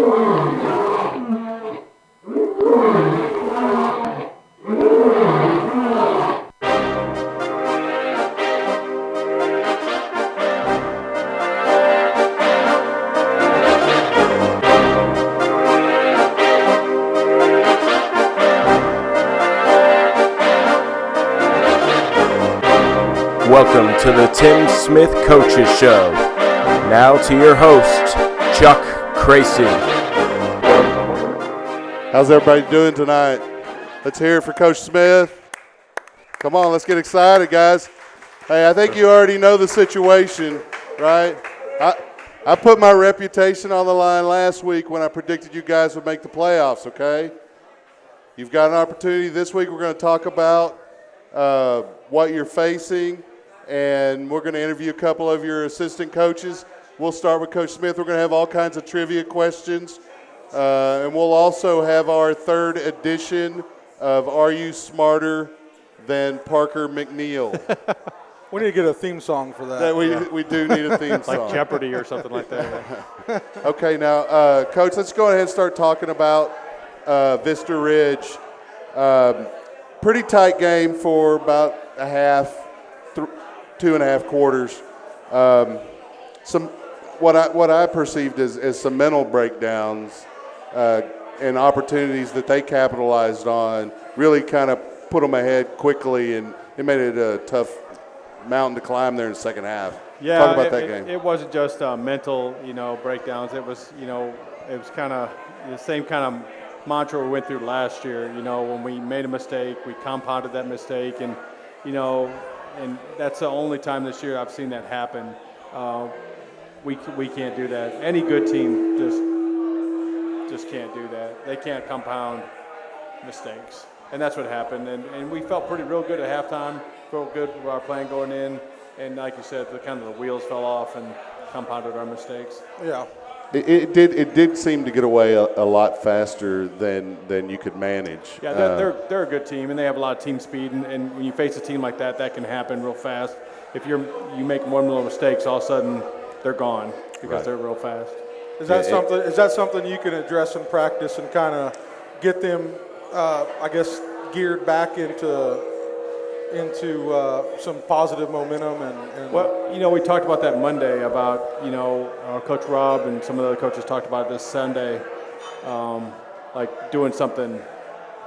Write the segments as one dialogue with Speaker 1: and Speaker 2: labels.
Speaker 1: Welcome to the Tim Smith Coaches Show. Now to your host, Chuck Cracy.
Speaker 2: How's everybody doing tonight? Let's hear it for Coach Smith. Come on, let's get excited, guys. Hey, I think you already know the situation, right? I put my reputation on the line last week when I predicted you guys would make the playoffs, okay? You've got an opportunity this week. We're going to talk about what you're facing, and we're going to interview a couple of your assistant coaches. We'll start with Coach Smith. We're going to have all kinds of trivia questions, and we'll also have our third edition of Are You Smarter Than Parker McNeil?
Speaker 3: We need to get a theme song for that.
Speaker 2: We do need a theme song.
Speaker 4: Like Jeopardy or something like that.
Speaker 2: Okay, now, Coach, let's go ahead and start talking about Vista Ridge. Pretty tight game for about a half, 2.5 quarters. What I perceived as some mental breakdowns and opportunities that they capitalized on really kind of put them ahead quickly, and it made it a tough mountain to climb there in the second half.
Speaker 4: Yeah,
Speaker 2: talk about that game.
Speaker 4: It wasn't just mental, breakdowns. It was, it was kind of the same kind of mantra we went through last year. When we made a mistake, we compounded that mistake, and and that's the only time this year I've seen that happen. We can't do that. Any good team just can't do that. They can't compound mistakes, and that's what happened. And we felt real good at halftime. Felt good with our plan going in, and like you said, the wheels fell off and compounded our mistakes.
Speaker 3: Yeah.
Speaker 2: It did seem to get away a lot faster than you could manage.
Speaker 4: Yeah, they're a good team, and they have a lot of team speed. And when you face a team like that, that can happen real fast. If you make one little mistakes, all of a sudden they're gone because they're real fast.
Speaker 3: Is that something you can address in practice and kind of get them, geared back into some positive momentum and
Speaker 4: Well, we talked about that Monday about, Coach Rob and some of the other coaches talked about this Sunday, like doing something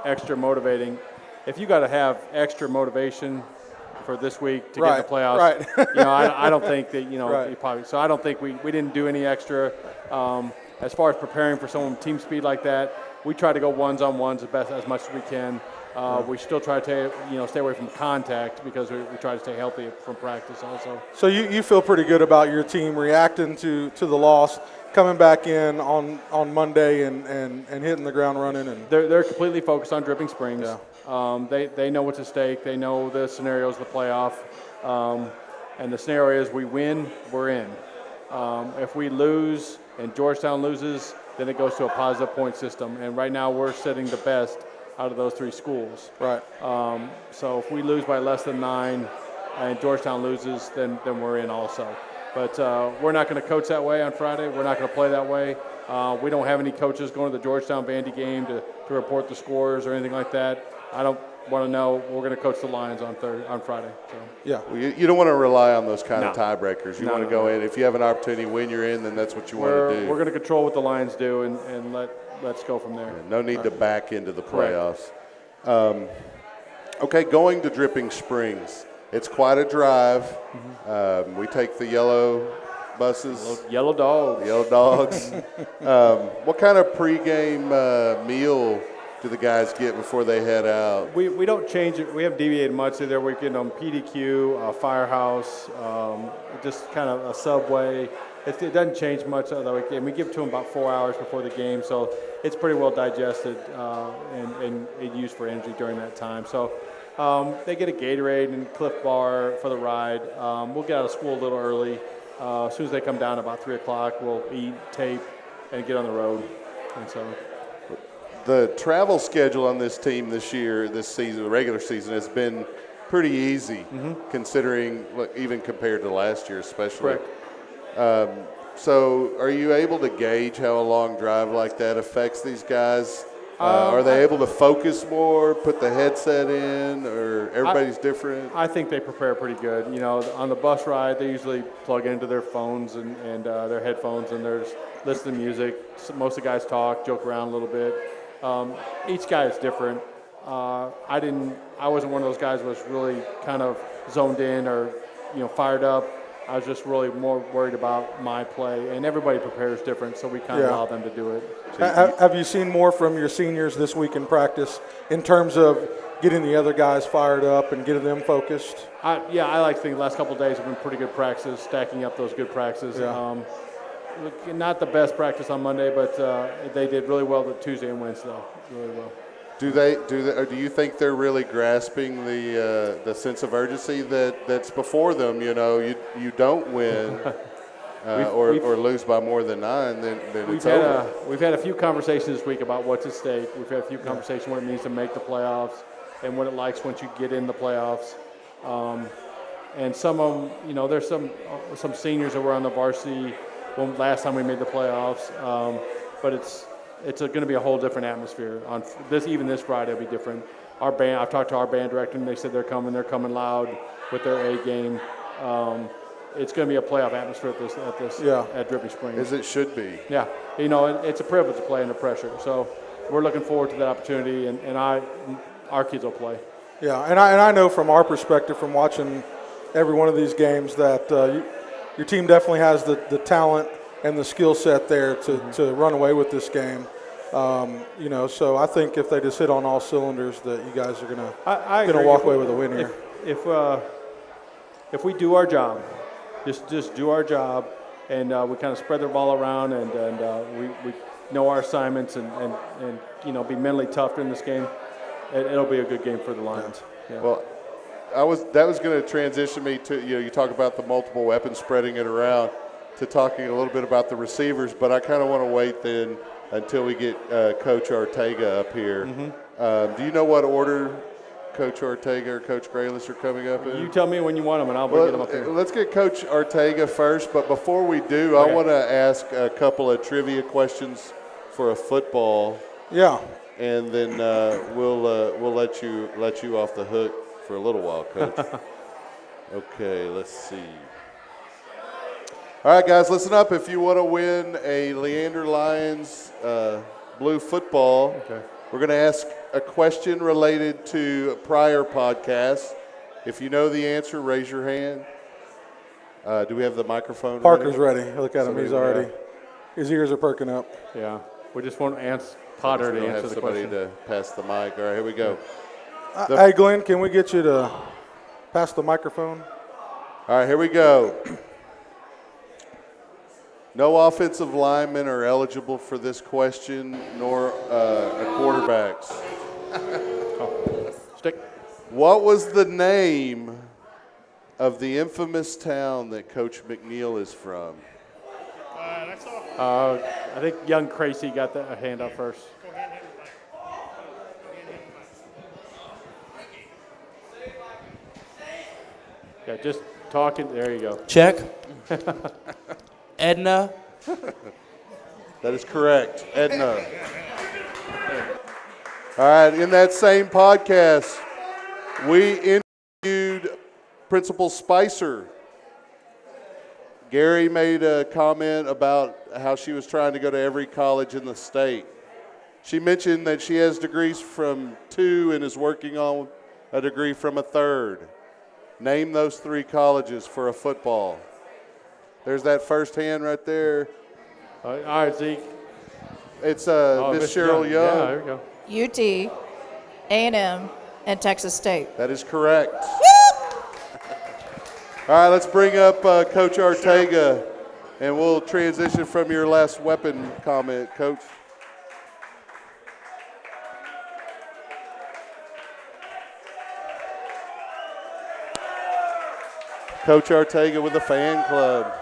Speaker 4: extra motivating. If you got to have extra motivation for this week to get in the playoffs, I don't think that, you probably, so I don't think we didn't do any extra. As far as preparing for someone team speed like that, we try to go ones-on-ones as much as we can. We still try to stay away from contact because we try to stay healthy from practice also.
Speaker 3: So you feel pretty good about your team reacting to the loss, coming back in on Monday and hitting the ground running, and
Speaker 4: they're completely focused on Dripping Springs.
Speaker 3: Yeah.
Speaker 4: They know what's at stake. They know the scenarios of the playoff, and the scenario is we win, we're in. If we lose and Georgetown loses, then it goes to a positive point system. And right now we're sitting the best out of those three schools.
Speaker 3: Right.
Speaker 4: So if we lose by less than 9 and Georgetown loses, then we're in also. But we're not going to coach that way on Friday. We're not going to play that way. We don't have any coaches going to the Georgetown Vandy game to report the scores or anything like that. I don't want to know. We're going to coach the Lions on Friday. So.
Speaker 3: Yeah.
Speaker 2: Well, you don't want to rely on those kind of tiebreakers. You want to go in. If you have an opportunity to win, you're in, then that's what you want to do.
Speaker 4: We're going to control what the Lions do and let's go from there.
Speaker 2: Yeah, no need to back into the playoffs. Okay, going to Dripping Springs. It's quite a drive. Mm-hmm. We take the yellow buses.
Speaker 4: Yellow dogs.
Speaker 2: Yellow dogs. What kind of pregame meal do the guys get before they head out?
Speaker 4: We don't change it. We haven't deviated much either. We're getting on PDQ, a Firehouse, just kind of a Subway. It doesn't change much other weekend. We give it to them about 4 hours before the game, so it's pretty well digested and used for energy during that time. So they get a Gatorade and Cliff Bar for the ride. We'll get out of school a little early. As soon as they come down about 3 o'clock, we'll eat, tape, and get on the road. And so
Speaker 2: the travel schedule on this team this season, the regular season, has been pretty easy, considering even compared to last year, especially.
Speaker 4: Correct.
Speaker 2: So are you able to gauge how a long drive like that affects these guys? Are they able to focus more, put the headset in, or everybody's different?
Speaker 4: I think they prepare pretty good. You know, on the bus ride, they usually plug into their phones and their headphones, and they're just listening to music. Most of the guys talk, joke around a little bit. Each guy is different. I wasn't one of those guys who was really kind of zoned in or, fired up. I was just really more worried about my play, and everybody prepares different, so we kind of allow them to do it.
Speaker 3: Have you seen more from your seniors this week in practice in terms of getting the other guys fired up and getting them focused?
Speaker 4: I like to think the last couple of days have been pretty good practices, stacking up those good practices.
Speaker 3: Yeah.
Speaker 4: Not the best practice on Monday, but they did really well the Tuesday and Wednesday, really well.
Speaker 2: Or do you think they're really grasping the sense of urgency that's before them? You don't win or lose by more than 9, then it's over.
Speaker 4: We've had a few conversations this week about what's at stake. We've had a few conversations what it means to make the playoffs and what it likes once you get in the playoffs. And some of them, there's some seniors that were on the varsity last time we made the playoffs, but it's going to be a whole different atmosphere. Even this Friday will be different. Our band, I've talked to our band director, and they said they're coming loud with their A game. It's going to be a playoff atmosphere at Dripping Springs.
Speaker 2: As it should be.
Speaker 4: Yeah, it's a privilege to play under pressure. So we're looking forward to that opportunity, and our kids will play.
Speaker 3: Yeah, and I know from our perspective, from watching every one of these games, that your team definitely has the talent and the skill set there to run away with this game. So I think if they just hit on all cylinders, that you guys are gonna walk away with a win here.
Speaker 4: If we do our job, just do our job, and we kind of spread the ball around, and we know our assignments, and be mentally tough in this game, it'll be a good game for the Lions. Yeah.
Speaker 2: Well, that was going to transition me to you talk about the multiple weapons, spreading it around, to talking a little bit about the receivers, but I kind of want to wait then until we get Coach Ortega up here. Mm-hmm. Do you know what order Coach Ortega or Coach Graylis are coming up in?
Speaker 4: You tell me when you want them, and I'll bring them up here.
Speaker 2: Let's get Coach Ortega first, but before we do,
Speaker 4: Okay.
Speaker 2: I want to ask a couple of trivia questions for a football.
Speaker 3: Yeah.
Speaker 2: And then we'll let you off the hook for a little while, Coach. Okay, let's see. All right, guys, listen up. If you want to win a Leander Lions blue football, we're going to ask a question related to prior podcasts. If you know the answer, raise your hand. Do we have the microphone?
Speaker 3: Parker's ready. Look at him. He's already. His ears are perking up.
Speaker 4: Yeah. We just want Potter to answer the question.
Speaker 2: To pass the mic. All right, here we go.
Speaker 3: Hey, Glenn, can we get you to pass the microphone?
Speaker 2: All right, here we go. No offensive linemen are eligible for this question, nor quarterbacks.
Speaker 4: Stick.
Speaker 2: What was the name of the infamous town that Coach McNeil is from?
Speaker 4: I think young Crazy got the hand up first. Yeah, just talking. There you go.
Speaker 5: Check. Edna.
Speaker 2: That is correct, Edna. All right, in that same podcast, we interviewed Principal Spicer. Gary made a comment about how she was trying to go to every college in the state. She mentioned that she has degrees from 2 and is working on a degree from a 3rd. Name those 3 colleges for a football. There's that first hand right there.
Speaker 4: All right, Zeke.
Speaker 2: It's Miss Cheryl Young.
Speaker 4: Yeah, there we go.
Speaker 6: UT, A&M, and Texas State.
Speaker 2: That is correct. All right, let's bring up Coach Ortega, and we'll transition from your last weapon comment, Coach. Coach Ortega with the fan club.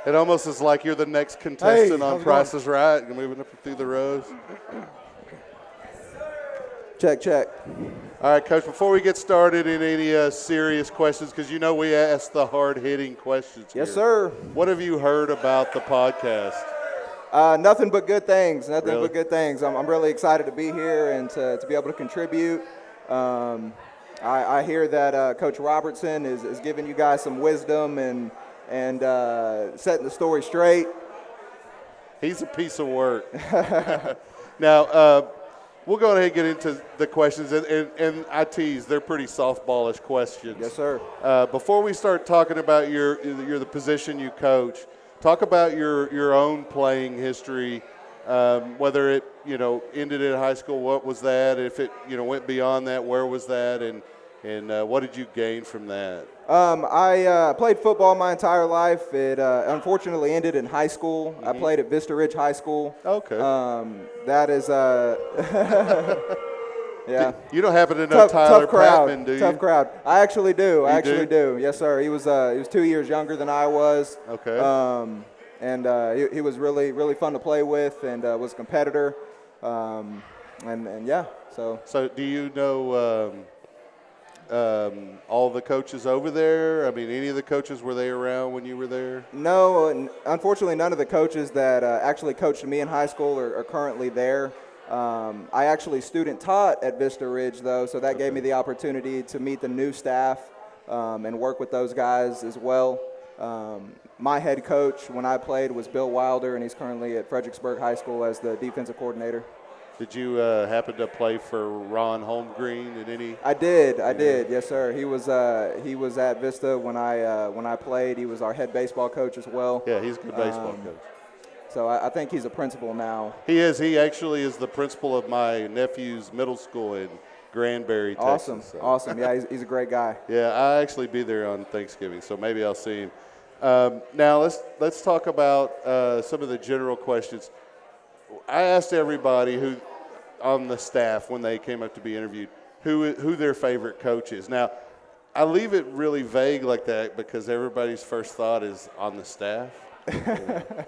Speaker 2: It almost is like you're the next contestant on Price is Right. You're moving up through the rows.
Speaker 5: Check, check.
Speaker 2: All right, Coach, before we get started in any serious questions, because we ask the hard-hitting questions here.
Speaker 5: Yes, sir.
Speaker 2: What have you heard about the podcast?
Speaker 5: Nothing but good things. Nothing
Speaker 2: Really?
Speaker 5: but good things. I'm really excited to be here and to be able to contribute. I hear that Coach Robertson is giving you guys some wisdom and setting the story straight.
Speaker 2: He's a piece of work. Now, we'll go ahead and get into the questions, and I tease, they're pretty softballish questions.
Speaker 5: Yes, sir.
Speaker 2: Before we start talking about the position you coach, talk about your own playing history, whether it ended in high school. What was that? If it went beyond that, where was that? And what did you gain from that?
Speaker 5: I played football my entire life. It unfortunately ended in high school. I played at Vista Ridge High School.
Speaker 2: Okay.
Speaker 5: That is yeah.
Speaker 2: You don't happen to know Tyler
Speaker 5: tough crowd.
Speaker 2: Prattman, do you?
Speaker 5: Tough crowd. I actually do. I
Speaker 2: You
Speaker 5: actually do. Yes, sir. He was 2 years younger than I was.
Speaker 2: Okay.
Speaker 5: And he was really fun to play with, and was a competitor. And yeah.
Speaker 2: So do you know all the coaches over there? I mean, any of the coaches, were they around when you were there?
Speaker 5: No, unfortunately, none of the coaches that actually coached me in high school are currently there. I actually student taught at Vista Ridge, though, so that gave me the opportunity to meet the new staff and work with those guys as well. My head coach when I played was Bill Wilder, and he's currently at Fredericksburg High School as the defensive coordinator.
Speaker 2: Did you happen to play for Ron Holmgreen in any?
Speaker 5: I did. Yes, sir. He was at Vista when I played. He was our head baseball coach as well.
Speaker 2: Yeah, he's a good baseball coach.
Speaker 5: So I think he's a principal now.
Speaker 2: He is. He actually is the principal of my nephew's middle school in Granbury,
Speaker 5: Awesome.
Speaker 2: Texas. So.
Speaker 5: Awesome. Yeah, he's a great guy.
Speaker 2: Yeah, I'll actually be there on Thanksgiving, so maybe I'll see him. Now let's talk about some of the general questions. I asked everybody who on the staff when they came up to be interviewed who their favorite coach is. Now, I leave it really vague like that because everybody's first thought is on the staff.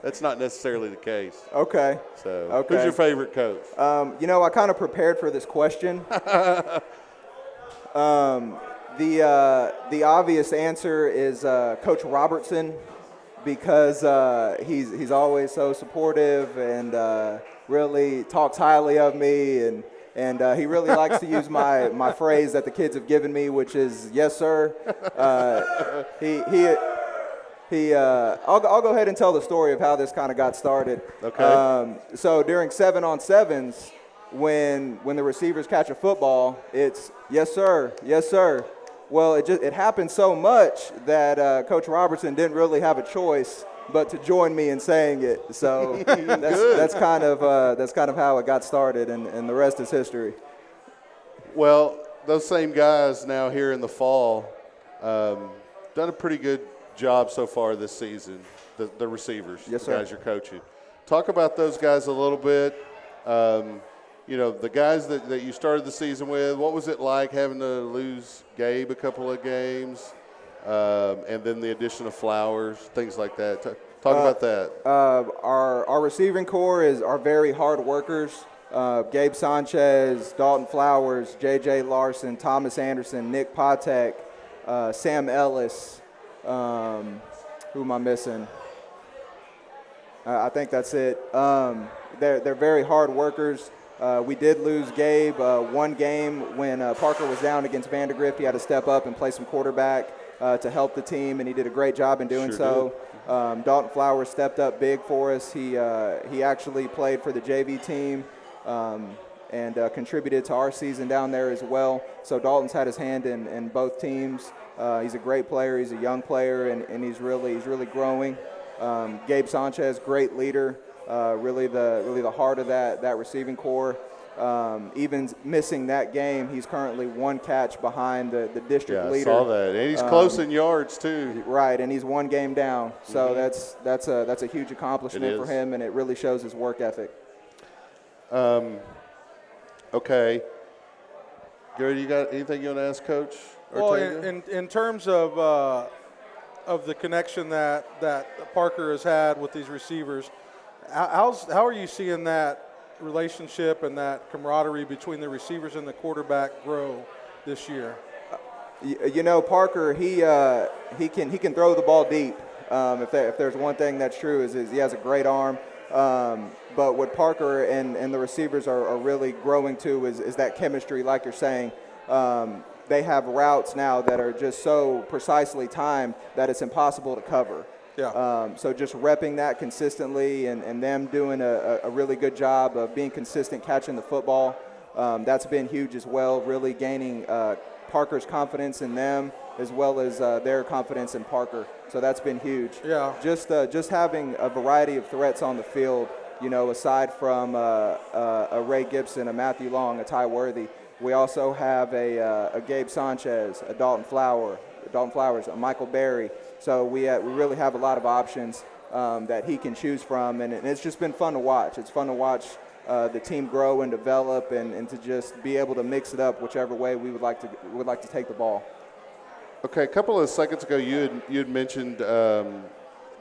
Speaker 2: That's not necessarily the case.
Speaker 5: Okay.
Speaker 2: So, who's your favorite coach?
Speaker 5: I kind of prepared for this question. The obvious answer is Coach Robertson, because he's always so supportive and really talks highly of me, and he really likes to use my phrase that the kids have given me, which is yes, sir. I'll go ahead and tell the story of how this kind of got started.
Speaker 2: Okay.
Speaker 5: So during 7-on-7s, when the receivers catch a football, it's yes, sir, yes, sir. Well, it happened so much that Coach Robertson didn't really have a choice but to join me in saying it. So that's kind of how it got started, and the rest is history.
Speaker 2: Well, those same guys now here in the fall done a pretty good job so far this season. The receivers,
Speaker 5: yes,
Speaker 2: the
Speaker 5: sir.
Speaker 2: guys you're coaching. Talk about those guys a little bit. The guys that you started the season with, what was it like having to lose Gabe a couple of games, and then the addition of Flowers, things like that? Talk about that.
Speaker 5: Our receiving core are very hard workers. Gabe Sanchez, Dalton Flowers, J.J. Larson, Thomas Anderson, Nick Patek, Sam Ellis. Who am I missing? I think that's it. They're very hard workers. We did lose Gabe one game when Parker was down against Vandergrift. He had to step up and play some quarterback to help the team, and he did a great job in doing so. Dalton Flowers stepped up big for us. He actually played for the JV team and contributed to our season down there as well. So Dalton's had his hand in both teams. He's a great player. He's a young player, and he's really growing. Gabe Sanchez, great leader. Really the heart of that receiving core. Even missing that game, he's currently one catch behind the district leader.
Speaker 2: Yeah, I saw that. And he's close in yards too.
Speaker 5: Right, and he's one game down. So that's a huge accomplishment for him, and it really shows his work ethic.
Speaker 2: Okay. Gary, you got anything you want to ask Coach Ortega?
Speaker 3: Well, in terms of the connection that Parker has had with these receivers, how are you seeing that relationship and that camaraderie between the receivers and the quarterback grow this year?
Speaker 5: You know, Parker, he can throw the ball deep. If there's one thing that's true is he has a great arm. But what Parker and the receivers are really growing to is that chemistry, like you're saying. They have routes now that are just so precisely timed that it's impossible to cover.
Speaker 3: Yeah.
Speaker 5: So just repping that consistently and them doing a really good job of being consistent catching the football, that's been huge as well, really gaining Parker's confidence in them as well as their confidence in Parker. So that's been huge.
Speaker 3: Yeah.
Speaker 5: Just having a variety of threats on the field, you know, aside from a Ray Gibson, a Matthew Long, a Ty Worthy, we also have a Gabe Sanchez, a Dalton Flowers, a Michael Berry. So we really have a lot of options that he can choose from, and it's just been fun to watch. It's fun to watch the team grow and develop, and to just be able to mix it up whichever way we would like to take the ball.
Speaker 2: Okay, a couple of seconds ago, you had mentioned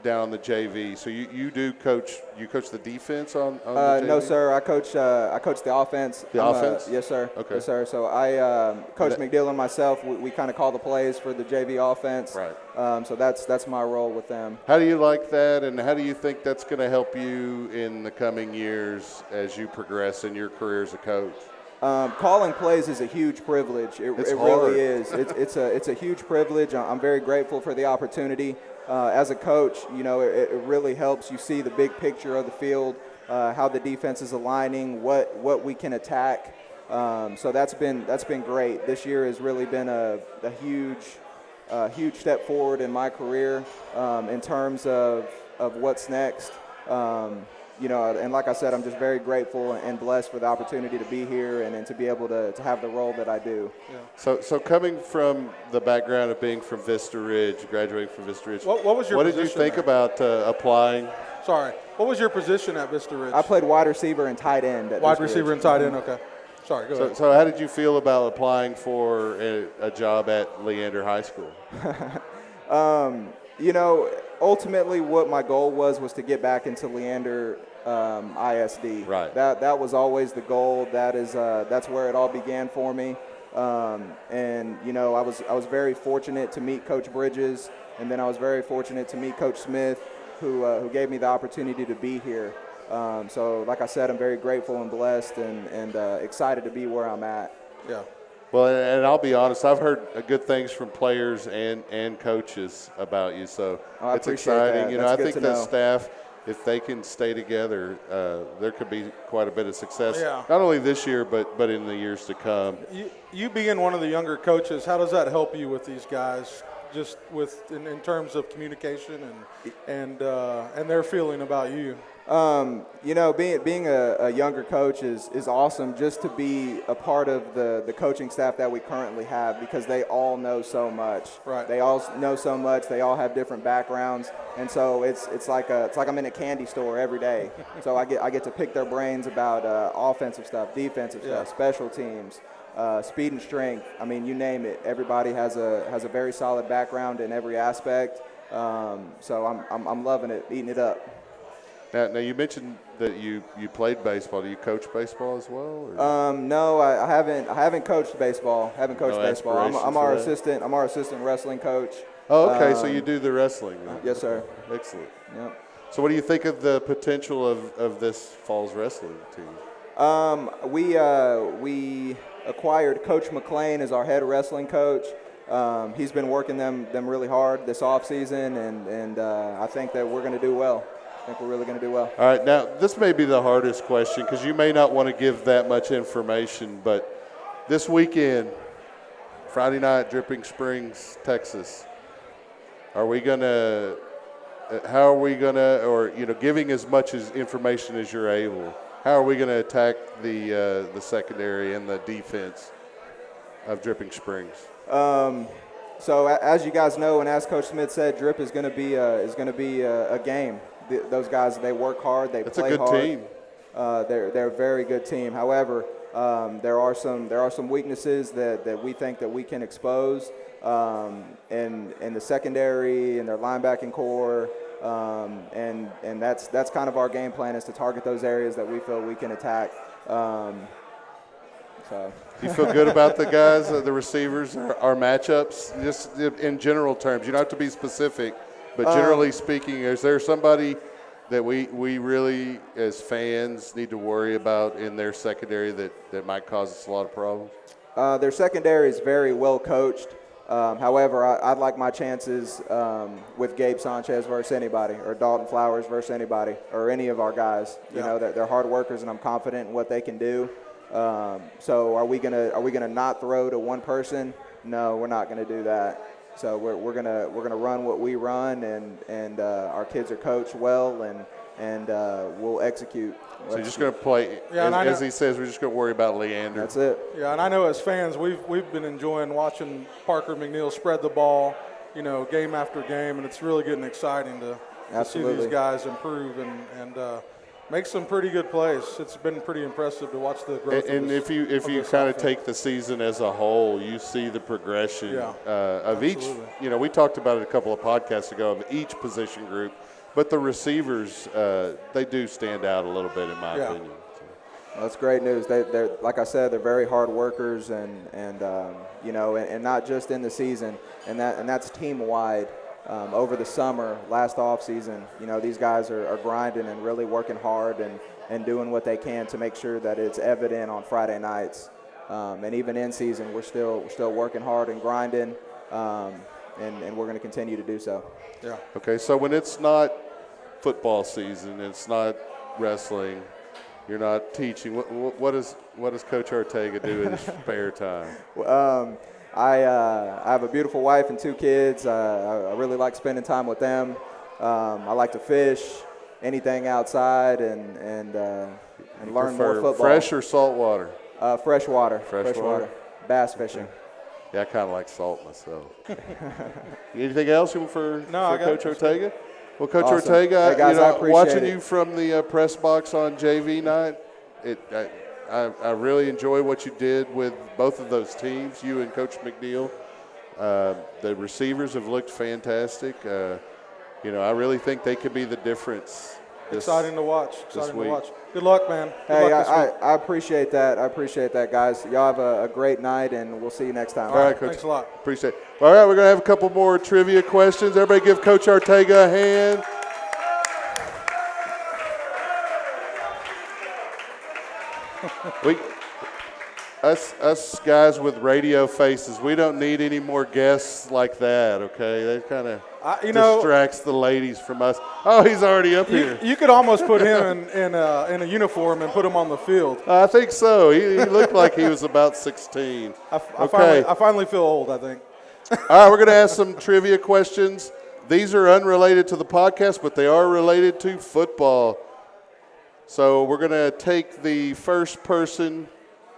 Speaker 2: down the JV. So you coach the defense on the JV?
Speaker 5: No, sir. I coach the offense.
Speaker 2: The offense?
Speaker 5: Yes, sir.
Speaker 2: Okay.
Speaker 5: Yes, sir. So I Coach McDill and myself, we kind of call the plays for the JV offense.
Speaker 2: Right.
Speaker 5: So that's my role with them.
Speaker 2: How do you like that, and how do you think that's going to help you in the coming years as you progress in your career as a coach?
Speaker 5: Calling plays is a huge privilege. It really is. It's a huge privilege. I'm very grateful for the opportunity. As a coach, you know, it really helps you see the big picture of the field, how the defense is aligning, what we can attack. So that's been great. This year has really been a huge step forward in my career in terms of what's next. You know, and like I said, I'm just very grateful and blessed for the opportunity to be here and to be able to have the role that I do.
Speaker 3: Yeah.
Speaker 2: So coming from the background of being from Vista Ridge, graduating from Vista Ridge,
Speaker 3: what was your
Speaker 2: what did you
Speaker 3: position
Speaker 2: think
Speaker 3: there?
Speaker 2: about applying?
Speaker 3: Sorry. What was your position at Vista Ridge?
Speaker 5: I played wide receiver and tight end.
Speaker 3: Wide receiver and tight end. Okay. Sorry. Go ahead.
Speaker 2: So how did you feel about applying for a job at Leander High School?
Speaker 5: You know, ultimately what my goal was to get back into Leander ISD.
Speaker 2: Right.
Speaker 5: That was always the goal. That's where it all began for me. And you know, I was very fortunate to meet Coach Bridges, and then I was very fortunate to meet Coach Smith, who gave me the opportunity to be here. So like I said, I'm very grateful and blessed and excited to be where I'm at.
Speaker 3: Yeah.
Speaker 2: Well, and I'll be honest, I've heard good things from players and coaches about you, so it's exciting.
Speaker 5: That.
Speaker 2: You know,
Speaker 5: That's
Speaker 2: I think
Speaker 5: good to
Speaker 2: that
Speaker 5: know.
Speaker 2: staff, if they can stay together, there could be quite a bit of success,
Speaker 3: Yeah.
Speaker 2: not only this year but in the years to come.
Speaker 3: You being one of the younger coaches, how does that help you with these guys, just in terms of communication and their feeling about you?
Speaker 5: You know, being a younger coach is awesome, just to be a part of the coaching staff that we currently have, because they all know so much.
Speaker 3: Right.
Speaker 5: They all know so much. They all have different backgrounds, and so it's like I'm in a candy store every day. So I get to pick their brains about offensive stuff, defensive stuff, special teams, speed and strength. I mean, you name it. Everybody has a very solid background in every aspect. So I'm loving it, eating it up.
Speaker 2: Now you mentioned that you played baseball. Do you coach baseball as well? Or?
Speaker 5: No, I haven't coached baseball. I'm our
Speaker 2: aspirations
Speaker 5: assistant wrestling coach.
Speaker 2: Oh, okay. So you do the wrestling.
Speaker 5: Yes, sir.
Speaker 2: Excellent.
Speaker 5: Yep.
Speaker 2: So what do you think of the potential of this fall's wrestling team?
Speaker 5: We acquired Coach McLean as our head wrestling coach. He's been working them really hard this off season, and I think that we're going to do well. I think we're really going to do well.
Speaker 2: All right, now this may be the hardest question because you may not want to give that much information, but this weekend, Friday night, Dripping Springs, Texas, how are we going to, or giving as much information as you're able, how are we going to attack the secondary and the defense of Dripping Springs?
Speaker 5: So as you guys know, and as Coach Smith said, Drip is going to be a game. Those guys, they work hard, they play hard.
Speaker 2: That's a good team.
Speaker 5: They're a very good team. However, there are some weaknesses that we think that we can expose in the secondary and their linebacking core, and that's kind of our game plan, is to target those areas that we feel we can attack. So.
Speaker 2: You feel good about the guys, the receivers, our matchups, just in general terms? You don't have to be specific, but generally speaking, is there somebody that we really, as fans, need to worry about in their secondary that might cause us a lot of problems?
Speaker 5: Their secondary is very well coached. However, I'd like my chances with Gabe Sanchez versus anybody, or Dalton Flowers versus anybody, or any of our guys. You know, they're hard workers, and I'm confident in what they can do. So are we gonna not throw to one person? No, we're not gonna do that. So we're gonna run what we run, and our kids are coached well, and we'll execute.
Speaker 2: So you're just going to play, as he says, we're just going to worry about Leander.
Speaker 5: That's it.
Speaker 3: Yeah, and I know as fans, we've been enjoying watching Parker McNeil spread the ball, you know, game after game, and it's really getting exciting to see these guys improve and make some pretty good plays. It's been pretty impressive to watch the growth.
Speaker 2: And if you kind of take the season as a whole, you see the progression of each. You know, we talked about it a couple of podcasts ago, of each position group. But the receivers, they do stand out a little bit, in my opinion. So.
Speaker 5: Well, that's great news. They're like I said, they're very hard workers, and you know, and not just in the season, and that's team wide. Over the summer, last off season, you know, these guys are grinding and really working hard and doing what they can to make sure that it's evident on Friday nights. And even in season, we're still working hard and grinding, and we're going to continue to do so.
Speaker 3: Yeah.
Speaker 2: Okay, so when it's not football season, it's not wrestling, you're not teaching. What does Coach Ortega do in his spare time?
Speaker 5: I have a beautiful wife and 2 kids. I really like spending time with them. I like to fish, anything outside, and learn more football.
Speaker 2: Fresh or salt water?
Speaker 5: Fresh water.
Speaker 2: Fresh water.
Speaker 5: Bass fishing.
Speaker 2: Yeah, I kind of like salt myself. Anything else for Coach Ortega? Well, Coach Ortega,
Speaker 5: hey guys,
Speaker 2: watching you from the press box on JV night, I really enjoy what you did with both of those teams, you and Coach McNeil. The receivers have looked fantastic. I really think they could be the difference.
Speaker 3: Exciting to watch.
Speaker 2: Week.
Speaker 3: Good luck, man.
Speaker 5: Good luck this week. I appreciate that. I appreciate that, guys. Y'all have a great night, and we'll see you next time.
Speaker 2: All right, Coach.
Speaker 3: Thanks a lot.
Speaker 2: Appreciate it. All right, we're going to have a couple more trivia questions. Everybody give Coach Ortega a hand. Us guys with radio faces, we don't need any more guests like that, okay? That kind of distracts the ladies from us. Oh, he's already up here.
Speaker 3: You could almost put him in a uniform and put him on the field.
Speaker 2: I think so. He looked like he was about 16.
Speaker 3: I finally feel old, I think.
Speaker 2: All right, we're going to ask some trivia questions. These are unrelated to the podcast, but they are related to football. So we're going to take the first person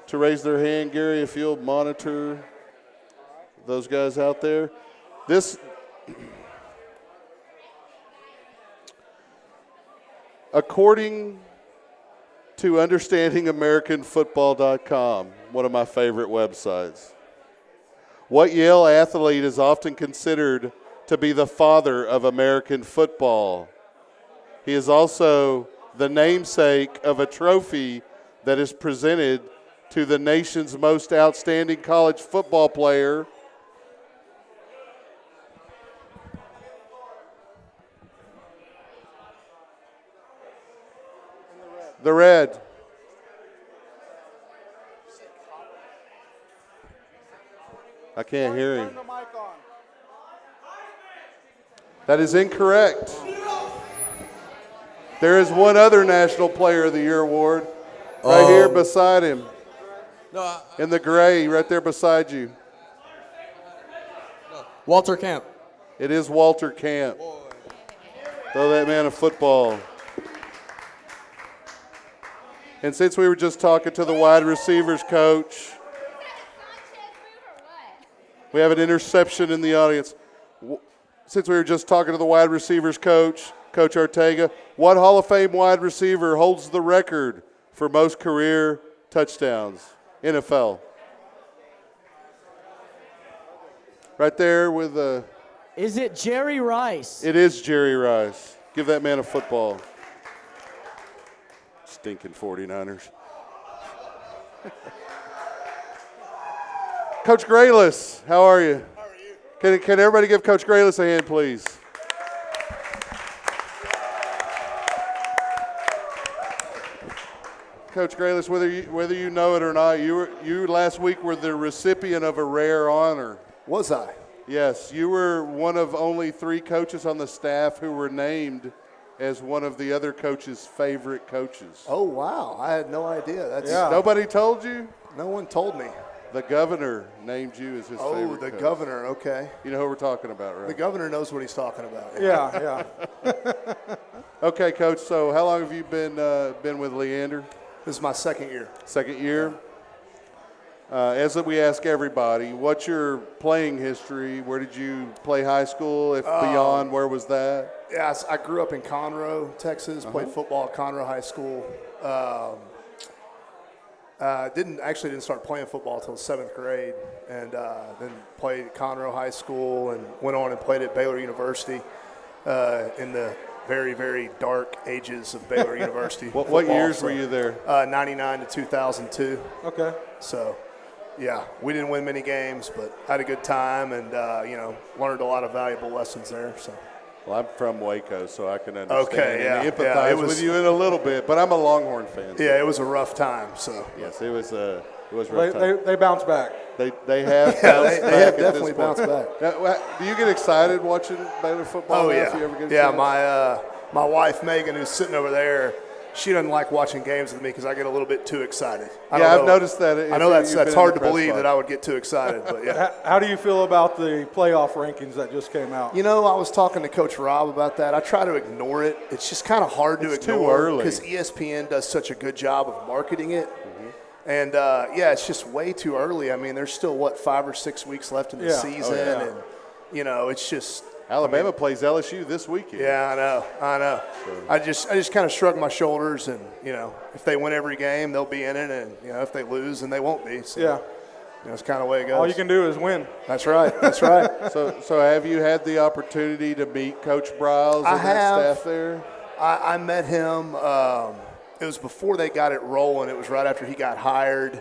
Speaker 2: to raise their hand. Gary, if you'll monitor those guys out there. According to UnderstandingAmericanFootball.com, one of my favorite websites, what Yale athlete is often considered to be the father of American football? He is also the namesake of a trophy that is presented to the nation's most outstanding college football player. The red. I can't hear him. That is incorrect. There is one other National Player of the Year award right here beside him. In the gray, right there beside you.
Speaker 7: Walter Camp.
Speaker 2: It is Walter Camp. Throw that man a football. And since we were just talking to the wide receivers coach, we have an interception in the audience. Since we were just talking to the wide receivers coach, Coach Ortega, what Hall of Fame wide receiver holds the record for most career touchdowns? NFL. Right there with
Speaker 7: Is it Jerry Rice?
Speaker 2: It is Jerry Rice. Give that man a football. Stinking 49ers. Coach Graylis, how are you? How are you? Can everybody give Coach Graylis a hand, please? Coach Graylis, whether you know it or not, you last week were the recipient of a rare honor.
Speaker 8: Was I?
Speaker 2: Yes, you were one of only 3 coaches on the staff who were named as one of the other coaches' favorite coaches.
Speaker 8: Oh, wow. I had no idea.
Speaker 2: Nobody told you?
Speaker 8: No one told me.
Speaker 2: The governor named you as his favorite
Speaker 8: Oh, the
Speaker 2: coach.
Speaker 8: governor. Okay.
Speaker 2: You know who we're talking about, right?
Speaker 8: The governor knows what he's talking about.
Speaker 3: Yeah.
Speaker 2: Okay, Coach, so how long have you been with Leander?
Speaker 8: This is my second year.
Speaker 2: Second year? As we ask everybody, what's your playing history? Where did you play high school? If beyond, where was that?
Speaker 8: Yeah, I grew up in Conroe, Texas. Played football at Conroe High School. Didn't start playing football until 7th grade, and then played at Conroe High School and went on and played at Baylor University in the very, very dark ages of Baylor University.
Speaker 2: What years were you there?
Speaker 8: 99 to 2002.
Speaker 3: Okay.
Speaker 8: So, yeah, we didn't win many games, but had a good time and, learned a lot of valuable lessons there. So.
Speaker 2: Well, I'm from Waco, so I can understand
Speaker 8: and
Speaker 2: empathize with you in a little bit, but I'm a Longhorn fan. So.
Speaker 8: Yeah, it was a rough time. So
Speaker 2: yes, it was a rough time.
Speaker 3: They bounced back.
Speaker 2: They have
Speaker 8: they have definitely bounced back.
Speaker 2: Now, do you get excited watching Baylor football?
Speaker 8: Oh
Speaker 2: now,
Speaker 8: yeah,
Speaker 2: if you ever get a chance?
Speaker 8: my wife Megan, who's sitting over there, she doesn't like watching games with me because I get a little bit too excited.
Speaker 2: I've noticed that.
Speaker 8: I know that's hard to believe that I would get too excited, but yeah.
Speaker 3: How do you feel about the playoff rankings that just came out?
Speaker 8: You know, I was talking to Coach Rob about that. I try to ignore it. It's just kind of hard to ignore.
Speaker 2: Too early.
Speaker 8: Because ESPN does such a good job of marketing it. And, it's just way too early. I mean, there's still, 5 or 6 weeks left in the season. And, it's just –
Speaker 2: Alabama plays LSU this weekend.
Speaker 8: Yeah, I know. So. I just kind of shrug my shoulders and, if they win every game, they'll be in it. And, if they lose, then they won't be. So, it's kind of the way it goes.
Speaker 3: All you can do is win.
Speaker 8: That's right.
Speaker 2: So have you had the opportunity to meet Coach Briles and that staff there?
Speaker 8: I met him. It was before they got it rolling. It was right after he got hired.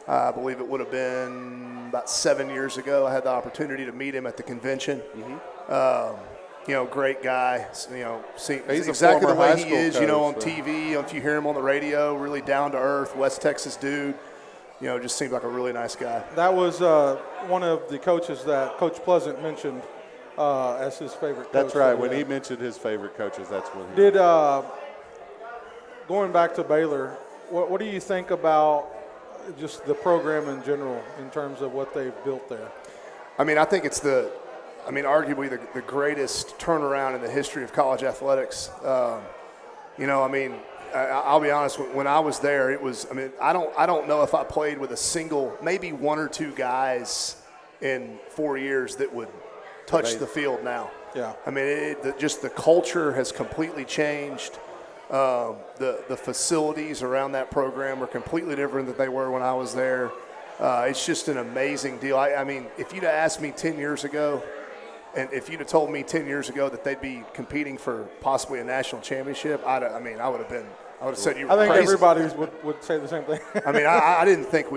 Speaker 8: I believe it would have been about 7 years ago. I had the opportunity to meet him at the convention. Great guy. He's exactly the way he is, on TV. If you hear him on the radio, really down to earth, West Texas dude. Just seems like a really nice guy.
Speaker 3: That was one of the coaches that Coach Pleasant mentioned as his favorite coach.
Speaker 2: That's right. When he mentioned his favorite coaches, that's when he
Speaker 3: did. Going back to Baylor, what do you think about just the program in general in terms of what they've built there?
Speaker 8: I mean, I think it's arguably the greatest turnaround in the history of college athletics. I'll be honest, when I was there, it was, I don't know if I played with a single, maybe 1 or 2 guys in 4 years that would touch the field now.
Speaker 3: Yeah.
Speaker 8: Just the culture has completely changed. The facilities around that program are completely different than they were when I was there. It's just an amazing deal. If you'd have asked me 10 years ago, and if you'd have told me 10 years ago that they'd be competing for possibly a national championship, I would have said you were
Speaker 3: crazy. I think everybody would say the same thing.
Speaker 8: I didn't think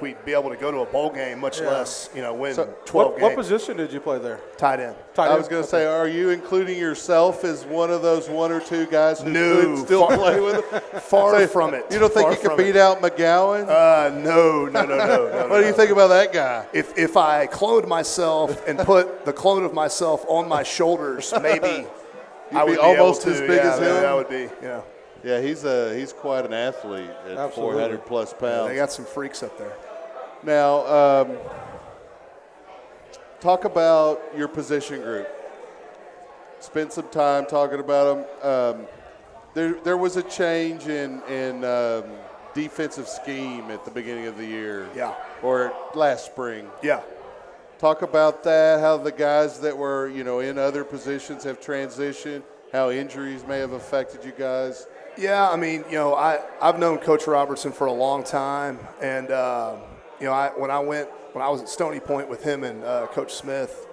Speaker 8: we'd be able to go to a bowl game, much less win 12 games.
Speaker 3: What position did you play there?
Speaker 8: Tight end.
Speaker 2: I was going to say, are you including yourself as one of those 1 or 2 guys who could still play with them?
Speaker 8: Far from it.
Speaker 2: You don't think you could beat out McGowan?
Speaker 8: No.
Speaker 2: What do you think about that guy?
Speaker 8: If I cloned myself and put the clone of myself on my shoulders, maybe I would be
Speaker 2: almost as big as him.
Speaker 8: That would be.
Speaker 2: Yeah, he's quite an athlete at 400 plus pounds.
Speaker 8: Yeah, they got some freaks up there.
Speaker 2: Now, talk about your position group. Spend some time talking about them. There was a change in defensive scheme at the beginning of the year.
Speaker 8: Yeah.
Speaker 2: Or last spring.
Speaker 8: Yeah.
Speaker 2: Talk about that, how the guys that were, in other positions have transitioned, how injuries may have affected you guys.
Speaker 8: Yeah, I've known Coach Robertson for a long time, and when I was at Stony Point with him and Coach Smith,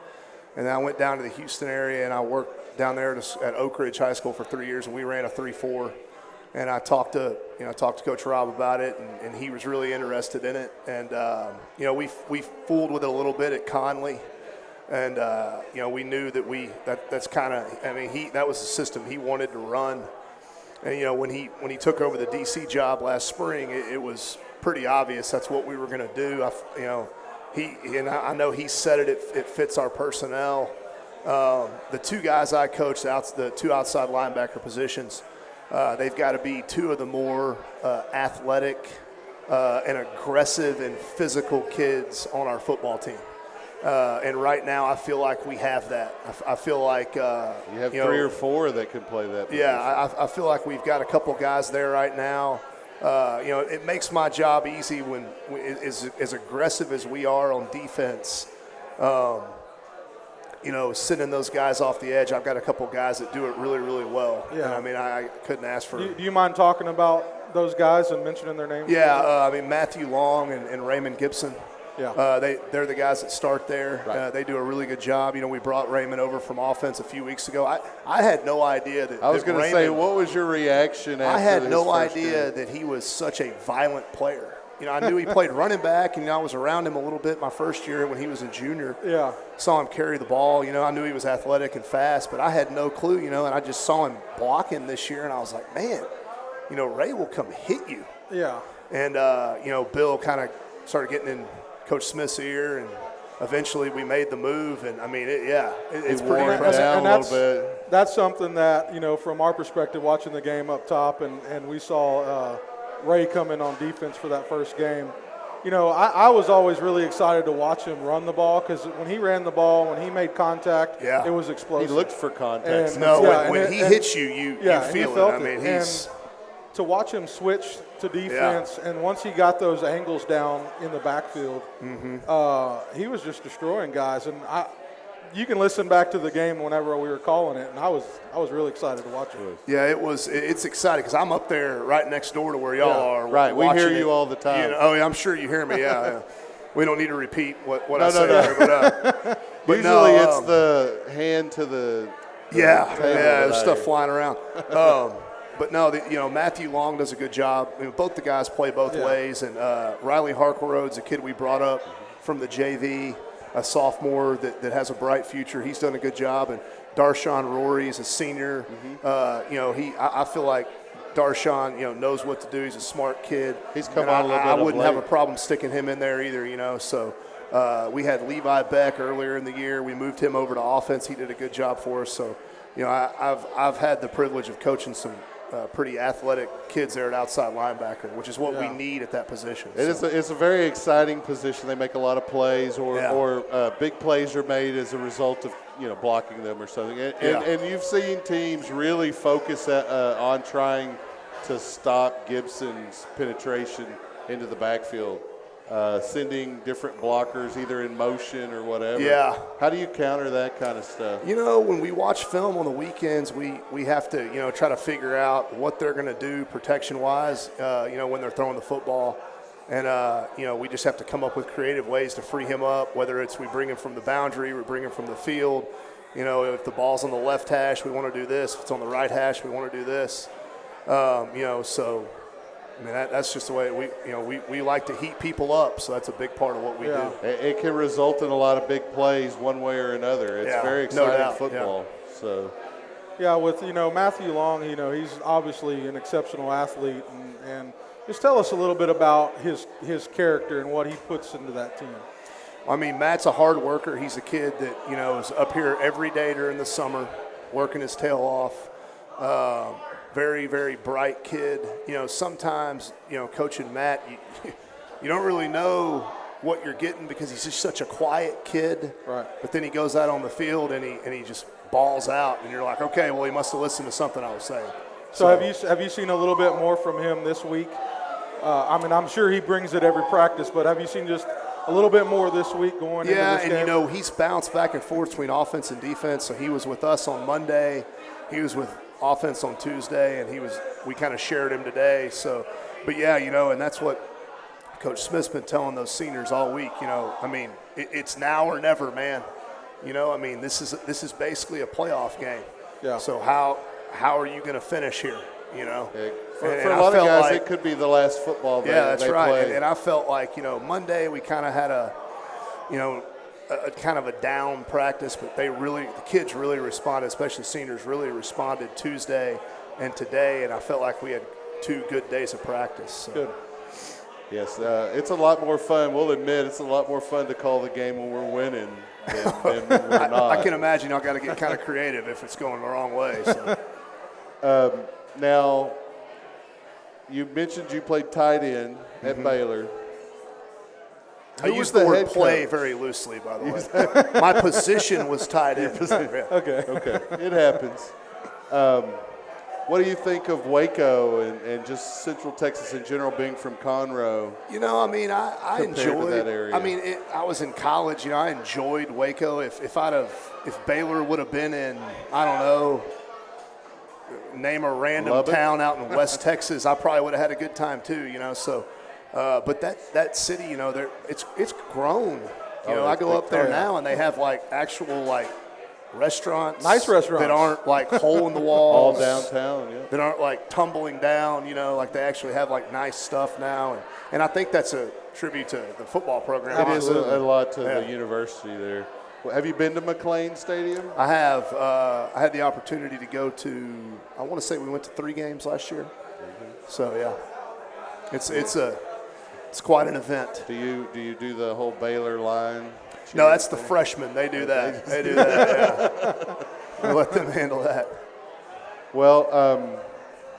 Speaker 8: And then I went down to the Houston area, and I worked down there at Oak Ridge High School for 3 years, and we ran a 3-4. And I talked to Coach Rob about it, and he was really interested in it. And we fooled with it a little bit at Conley, and we knew that that's kind of, that was the system he wanted to run. And when he took over the DC job last spring, it was pretty obvious that's what we were going to do. I know he said it fits our personnel. The two guys I coached, the two outside linebacker positions, they've got to be two of the more athletic and aggressive and physical kids on our football team. And right now, I feel like we have that. I feel like
Speaker 2: you have 3 or 4 that can play that position.
Speaker 8: Yeah, I feel like we've got a couple guys there right now. It makes my job easy when as aggressive as we are on defense. Sending those guys off the edge, I've got a couple guys that do it really, really well.
Speaker 3: Yeah.
Speaker 8: And, I couldn't ask for.
Speaker 3: Do you mind talking about those guys and mentioning their names?
Speaker 8: Yeah, Matthew Long and Raymond Gibson.
Speaker 3: Yeah.
Speaker 8: They're the guys that start there.
Speaker 2: Right.
Speaker 8: They do a really good job. We brought Raymond over from offense a few weeks ago. I had no idea that.
Speaker 2: I was going to say, what was your reaction after
Speaker 8: I had
Speaker 2: this
Speaker 8: no
Speaker 2: first
Speaker 8: idea
Speaker 2: game?
Speaker 8: that he was such a violent player. I knew he played running back, and I was around him a little bit my first year when he was a junior.
Speaker 3: Yeah.
Speaker 8: Saw him carry the ball. I knew he was athletic and fast, but I had no clue, and I just saw him blocking this year, and I was like, man, Ray will come hit you.
Speaker 3: Yeah.
Speaker 8: And, Bill kind of started getting in Coach Smith's ear, and eventually we made the move, and, it's pretty
Speaker 2: wore it
Speaker 8: impressive.
Speaker 2: down a little bit.
Speaker 3: That's something that, from our perspective, watching the game up top, and we saw Ray come in on defense for that first game. I was always really excited to watch him run the ball because when he ran the ball, when he made contact, it was explosive.
Speaker 2: He looked for contact.
Speaker 8: And, when he hits you, you feel it.
Speaker 3: And to watch him switch to defense, and once he got those angles down in the backfield, he was just destroying guys. And you can listen back to the game whenever we were calling it, and I was really excied to watch it.
Speaker 8: Yeah, it's exciting because I'm up there right next door to where y'all are.
Speaker 2: Right, we hear you
Speaker 8: it.
Speaker 2: all the time.
Speaker 8: I'm sure you hear me. Yeah. We don't need to repeat what I say there, but
Speaker 2: usually it's the hand to the table
Speaker 8: there's stuff flying around. But no, Matthew Long does a good job. Both the guys play both ways, and Riley Harkleroad's a kid we brought up from the JV, a sophomore that has a bright future. He's done a good job, and Darshawn Rory is a senior. I feel like Darshawn, knows what to do. He's a smart kid.
Speaker 2: He's come on a little bit.
Speaker 8: I wouldn't have a problem sticking him in there either. So we had Levi Beck earlier in the year. We moved him over to offense. He did a good job for us. So I've had the privilege of coaching some pretty athletic kids there at outside linebacker, which is what we need at that position.
Speaker 2: It's a very exciting position. They make a lot of plays, or big plays are made as a result of blocking them or something. And you've seen teams really focus on trying to stop Gibson's penetration into the backfield, sending different blockers either in motion or whatever.
Speaker 8: Yeah.
Speaker 2: How do you counter that kind of stuff?
Speaker 8: When we watch film on the weekends, we have to, try to figure out what they're going to do protection-wise, when they're throwing the football. And, we just have to come up with creative ways to free him up, whether it's we bring him from the boundary, we bring him from the field. If the ball's on the left hash, we want to do this. If it's on the right hash, we want to do this. So – that's just the way we like to heat people up, so that's a big part of what we do.
Speaker 2: It can result in a lot of big plays one way or another. It's very exciting football. Yeah. So,
Speaker 3: with Matthew Long, he's obviously an exceptional athlete, and just tell us a little bit about his character and what he puts into that team.
Speaker 8: Matt's a hard worker. He's a kid that is up here every day during the summer, working his tail off. Very, very bright kid. Sometimes, coaching Matt, you don't really know what you're getting because he's just such a quiet kid.
Speaker 3: Right.
Speaker 8: But then he goes out on the field and he just balls out, and you're like, okay, well, he must have listened to something I was saying.
Speaker 3: So have you seen a little bit more from him this week? I'm sure he brings it every practice, but have you seen just a little bit more this week going into this game?
Speaker 8: Yeah, and he's bounced back and forth between offense and defense. So he was with us on Monday. He was with offense on Tuesday, and we kind of shared him today. So, but and that's what Coach Smith's been telling those seniors all week. It's now or never, man. You know, I mean, this is basically a playoff game.
Speaker 3: Yeah.
Speaker 8: So how are you going to finish here? You know,
Speaker 2: For
Speaker 8: And
Speaker 2: a
Speaker 8: I
Speaker 2: lot of
Speaker 8: felt
Speaker 2: guys,
Speaker 8: like-
Speaker 2: it could be the last football they,
Speaker 8: yeah, that's
Speaker 2: they
Speaker 8: right.
Speaker 2: play.
Speaker 8: And I felt like, you know, Monday we kind of had a kind of a down practice, but the kids really responded, especially seniors really responded Tuesday and today, and I felt like we had 2 good days of practice. So.
Speaker 3: Good.
Speaker 2: Yes, it's a lot more fun. We'll admit it's a lot more fun to call the game when we're winning than when we're not.
Speaker 8: I can imagine y'all got to get kind of creative if it's going the wrong way. So.
Speaker 2: Now, you mentioned you played tight end at Baylor.
Speaker 8: I use the word play very loosely, by the way. My position was tight end. Yeah.
Speaker 3: Okay.
Speaker 2: Okay, it happens. What do you think of Waco and just Central Texas in general, being from Conroe?
Speaker 8: You know, I mean, I
Speaker 2: Compared to
Speaker 8: enjoyed
Speaker 2: that area.
Speaker 8: I mean, I was in college. You know, I enjoyed Waco. If Baylor would have been in, I don't know, name a random
Speaker 2: Lubbock?
Speaker 8: town out in West Texas, I probably would have had a good time too. You know, so. But that city, you know, it's grown. You know, I go up there now and they have like actual like restaurants,
Speaker 3: Nice restaurants.
Speaker 8: that aren't like hole in the walls,
Speaker 2: All downtown, yeah.
Speaker 8: that aren't like tumbling down. You know, like they actually have like nice stuff now, and I think that's a tribute to the football program.
Speaker 2: It is a lot to
Speaker 8: Yeah.
Speaker 2: the university there. Well, have you been to McLean Stadium?
Speaker 8: I have. I had the opportunity to go to. I want to say we went to 3 games last year. So yeah, it's quite an event.
Speaker 2: Do you do the whole Baylor line?
Speaker 8: No, that's the freshmen. They do that. They do that. Yeah. Let them handle that.
Speaker 2: Well,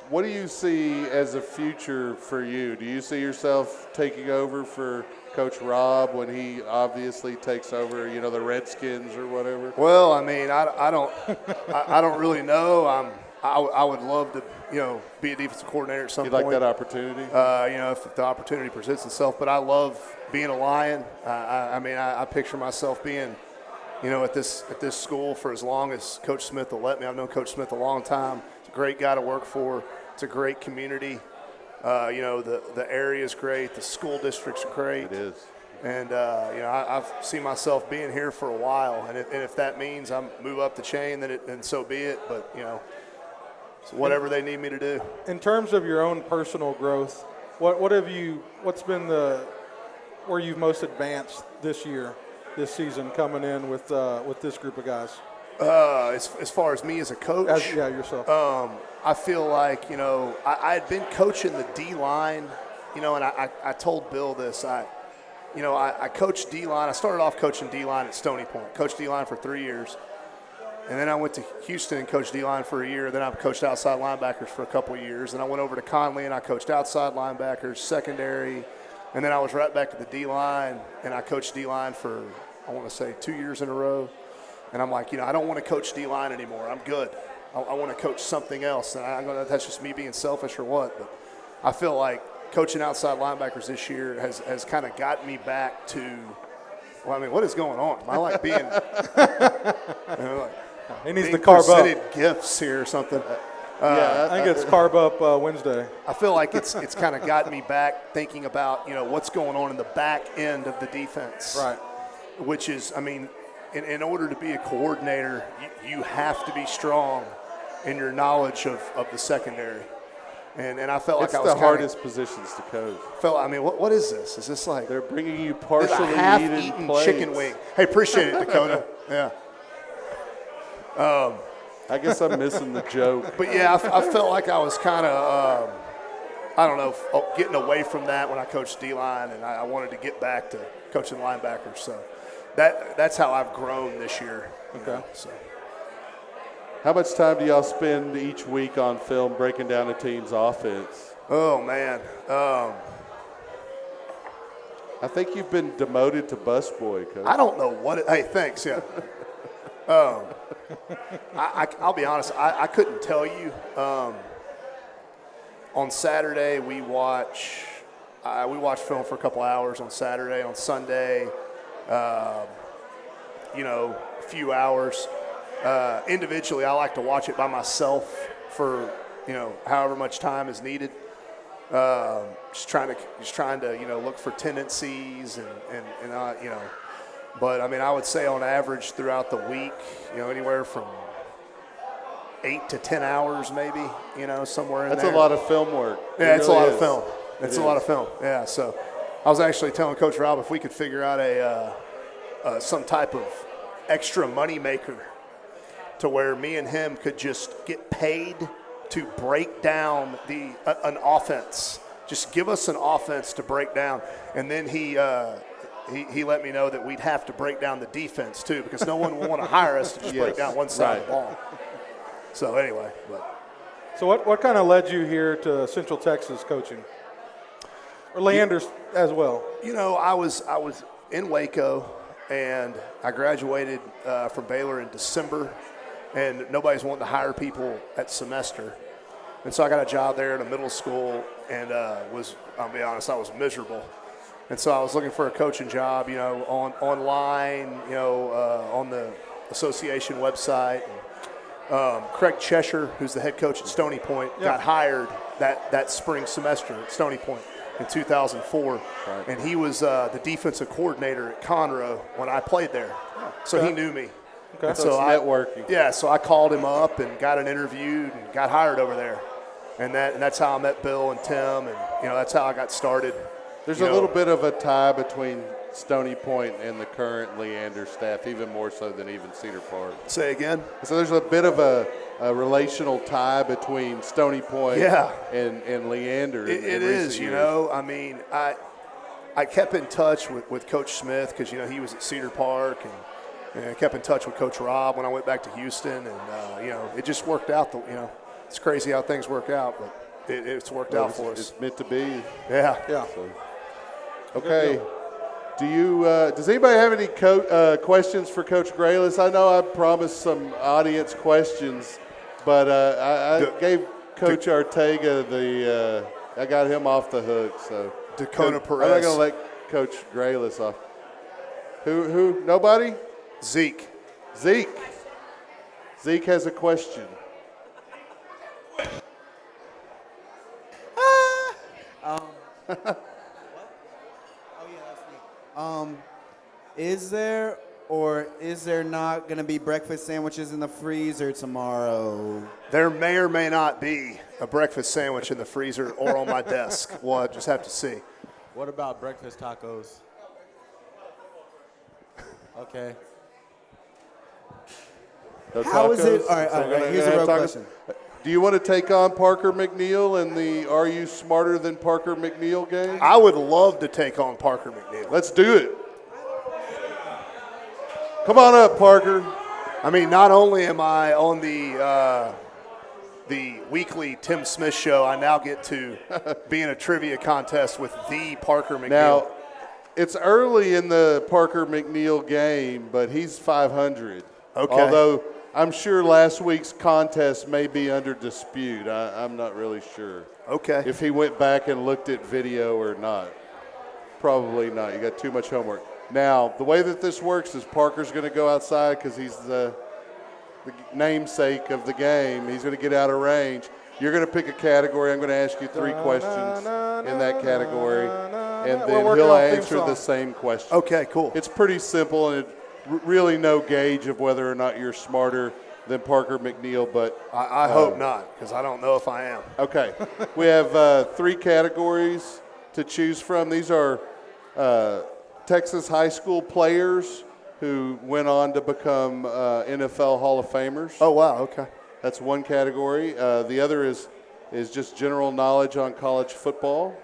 Speaker 2: what do you see as a future for you? Do you see yourself taking over for Coach Rob when he obviously takes over, you know, the Redskins or whatever?
Speaker 8: Well, I mean, I don't really know. I would love to, you know, be a defensive coordinator at some
Speaker 2: You'd
Speaker 8: point.
Speaker 2: like that opportunity?
Speaker 8: You know, if the opportunity presents itself. But I love being a Lion. I mean, I picture myself being, you know, at this school for as long as Coach Smith will let me. I've known Coach Smith a long time. He's a great guy to work for. It's a great community. You know, the area is great. The school district's great.
Speaker 2: It is.
Speaker 8: And, you know, I've seen myself being here for a while. And if that means I move up the chain, then so be it. But, you know, it's whatever they need me to do.
Speaker 3: In terms of your own personal growth, what's been where you've most advanced this season coming in with this group of guys?
Speaker 8: As far as me as a coach,
Speaker 3: Yourself.
Speaker 8: I feel like, you know, I had been coaching the D-line, you know, and I told Bill this. I coached D-line. I started off coaching D-line at Stony Point. Coached D-line for 3 years. And then I went to Houston and coached D-line for a year. Then I coached outside linebackers for a couple of years. Then I went over to Conley and I coached outside linebackers, secondary. And then I was right back to the D-line, and I coached D-line for, I want to say, 2 years in a row. And I'm like, you know, I don't want to coach D-line anymore. I'm good. I want to coach something else. And I don't know if that's just me being selfish or what, but I feel like coaching outside linebackers this year has kind of gotten me back to, well, I mean, what is going on? Am I like being, you know, like
Speaker 3: He needs
Speaker 8: being
Speaker 3: to carb up.
Speaker 8: presented gifts here or something?
Speaker 3: I think it's carb up Wednesday.
Speaker 8: I feel like it's kind of gotten me back thinking about, you know, what's going on in the back end of the defense.
Speaker 3: Right.
Speaker 8: Which is, I mean, in order to be a coordinator, you have to be strong in your knowledge of the secondary. And I felt like
Speaker 2: It's
Speaker 8: I was
Speaker 2: the hardest positions to coach.
Speaker 8: I mean, what is this? Is this like
Speaker 2: They're bringing you
Speaker 8: a
Speaker 2: partially eaten
Speaker 8: half-eaten
Speaker 2: plates.
Speaker 8: chicken wing? Hey, appreciate it, Dakota. Yeah.
Speaker 2: I guess I'm missing the joke.
Speaker 8: But yeah, I felt like I was kind of, I don't know, getting away from that when I coached D-line, and I wanted to get back to coaching linebackers. So that's how I've grown this year.
Speaker 3: Okay.
Speaker 8: So.
Speaker 2: How much time do y'all spend each week on film breaking down a team's offense?
Speaker 8: Oh man.
Speaker 2: I think you've been demoted to busboy, Coach.
Speaker 8: I don't know what it. Hey, thanks. Yeah. I'll be honest. I couldn't tell you. On Saturday we watch film for a couple hours on Saturday. On Sunday, you know, a few hours. Individually, I like to watch it by myself for, you know, however much time is needed. Just trying to you know, look for tendencies and you know, But, I mean, I would say on average throughout the week, anywhere from 8 to 10 hours maybe, somewhere in there.
Speaker 2: That's a lot of film work.
Speaker 8: Yeah, it's a lot of film. It's a lot of film, yeah. So I was actually telling Coach Rob if we could figure out some type of extra money maker to where me and him could just get paid to break down an offense. Just give us an offense to break down. And then he let me know that we'd have to break down the defense too, because no one will want to hire us to just break down one side of the ball. So anyway,
Speaker 3: So what kind of led you here to Central Texas coaching? Or Leander as well?
Speaker 8: I was in Waco, and I graduated from Baylor in December, and nobody's wanting to hire people at semester. And so I got a job there in a middle school, and I'll be honest, I was miserable. And so I was looking for a coaching job, online, on the association website. Craig Cheshire, who's the head coach at Stony Point, got hired that spring semester at Stony Point in 2004. Right. And he was the defensive coordinator at Conroe when I played there. So he knew me.
Speaker 2: Okay. So it's networking.
Speaker 8: Yeah, so I called him up and got an interview and got hired over there. And that's how I met Bill and Tim, and that's how I got started.
Speaker 2: There's a little bit of a tie between Stony Point and the current Leander staff, even more so than even Cedar Park.
Speaker 8: Say again?
Speaker 2: So there's a bit of a relational tie between Stony Point and Leander.
Speaker 8: It is, I mean, I kept in touch with Coach Smith because, he was at Cedar Park, and I kept in touch with Coach Rob when I went back to Houston, and, it just worked out. It's crazy how things work out, but it's worked out for us.
Speaker 2: It's meant to be.
Speaker 8: Yeah.
Speaker 2: So. Okay. Does anybody have any questions for Coach Graylis? I know I promised some audience questions, but I gave Coach Ortega I got him off the hook. So
Speaker 8: Dakota Perez.
Speaker 2: I'm not going to let Coach Graylis off. Who? Nobody?
Speaker 8: Zeke.
Speaker 2: Zeke has a question.
Speaker 9: Is there or is there not going to be breakfast sandwiches in the freezer tomorrow?
Speaker 8: There may or may not be a breakfast sandwich in the freezer or on my desk. We'll just have to see.
Speaker 10: What about breakfast tacos?
Speaker 9: Okay.
Speaker 2: No
Speaker 9: How is it?
Speaker 2: tacos?
Speaker 9: All right, here's a real question.
Speaker 2: Do you want to take on Parker McNeil in the Are You Smarter Than Parker McNeil game?
Speaker 8: I would love to take on Parker McNeil.
Speaker 2: Let's do it. Come on up, Parker.
Speaker 8: I mean, not only am I on the weekly Tim Smith show, I now get to be in a trivia contest with the Parker McNeil.
Speaker 2: Now, it's early in the Parker McNeil game, but he's 500.
Speaker 8: Okay.
Speaker 2: Although I'm sure last week's contest may be under dispute. I'm not really sure.
Speaker 8: Okay.
Speaker 2: If he went back and looked at video or not. Probably not. You got too much homework. Now, the way that this works is Parker's going to go outside because he's the namesake of the game. He's going to get out of range. You're going to pick a category. I'm going to ask you 3 questions in that category, and then he'll answer the same question.
Speaker 8: Okay, cool.
Speaker 2: It's pretty simple, and really no gauge of whether or not you're smarter than Parker McNeil, but
Speaker 8: I hope not, because I don't know if I am.
Speaker 2: Okay. We have 3 categories to choose from. These are Texas high school players who went on to become NFL Hall of Famers.
Speaker 8: Oh, wow, okay.
Speaker 2: That's one category. The other is just general knowledge on college football.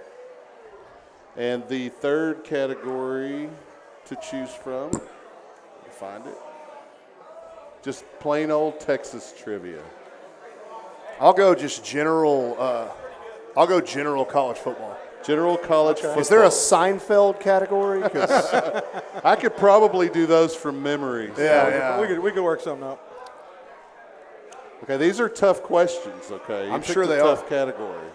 Speaker 2: And the third category to choose from, find it, just plain old Texas trivia.
Speaker 8: I'll go just general. I'll go general college football.
Speaker 2: General college football.
Speaker 8: Is there a Seinfeld category?
Speaker 2: I could probably do those from memory.
Speaker 8: Yeah.
Speaker 3: We could work something out.
Speaker 2: Okay, these are tough questions, okay?
Speaker 8: I'm sure they
Speaker 2: are. Tough category.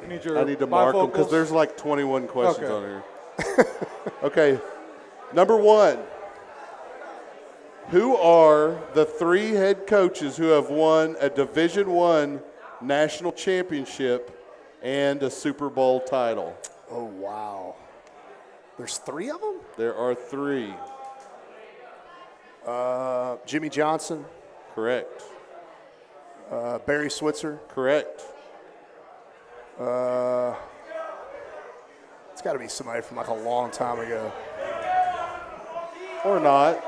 Speaker 2: I need to mark them because there's like 21 questions on here. Okay, number 1. Who are the 3 head coaches who have won a Division I national championship and a Super Bowl title?
Speaker 8: Oh, wow. There's 3 of them?
Speaker 2: There are 3.
Speaker 8: Jimmy Johnson,
Speaker 2: Correct.
Speaker 8: Barry Switzer.
Speaker 2: Correct.
Speaker 8: It's got to be somebody from like a long time ago.
Speaker 2: Or not.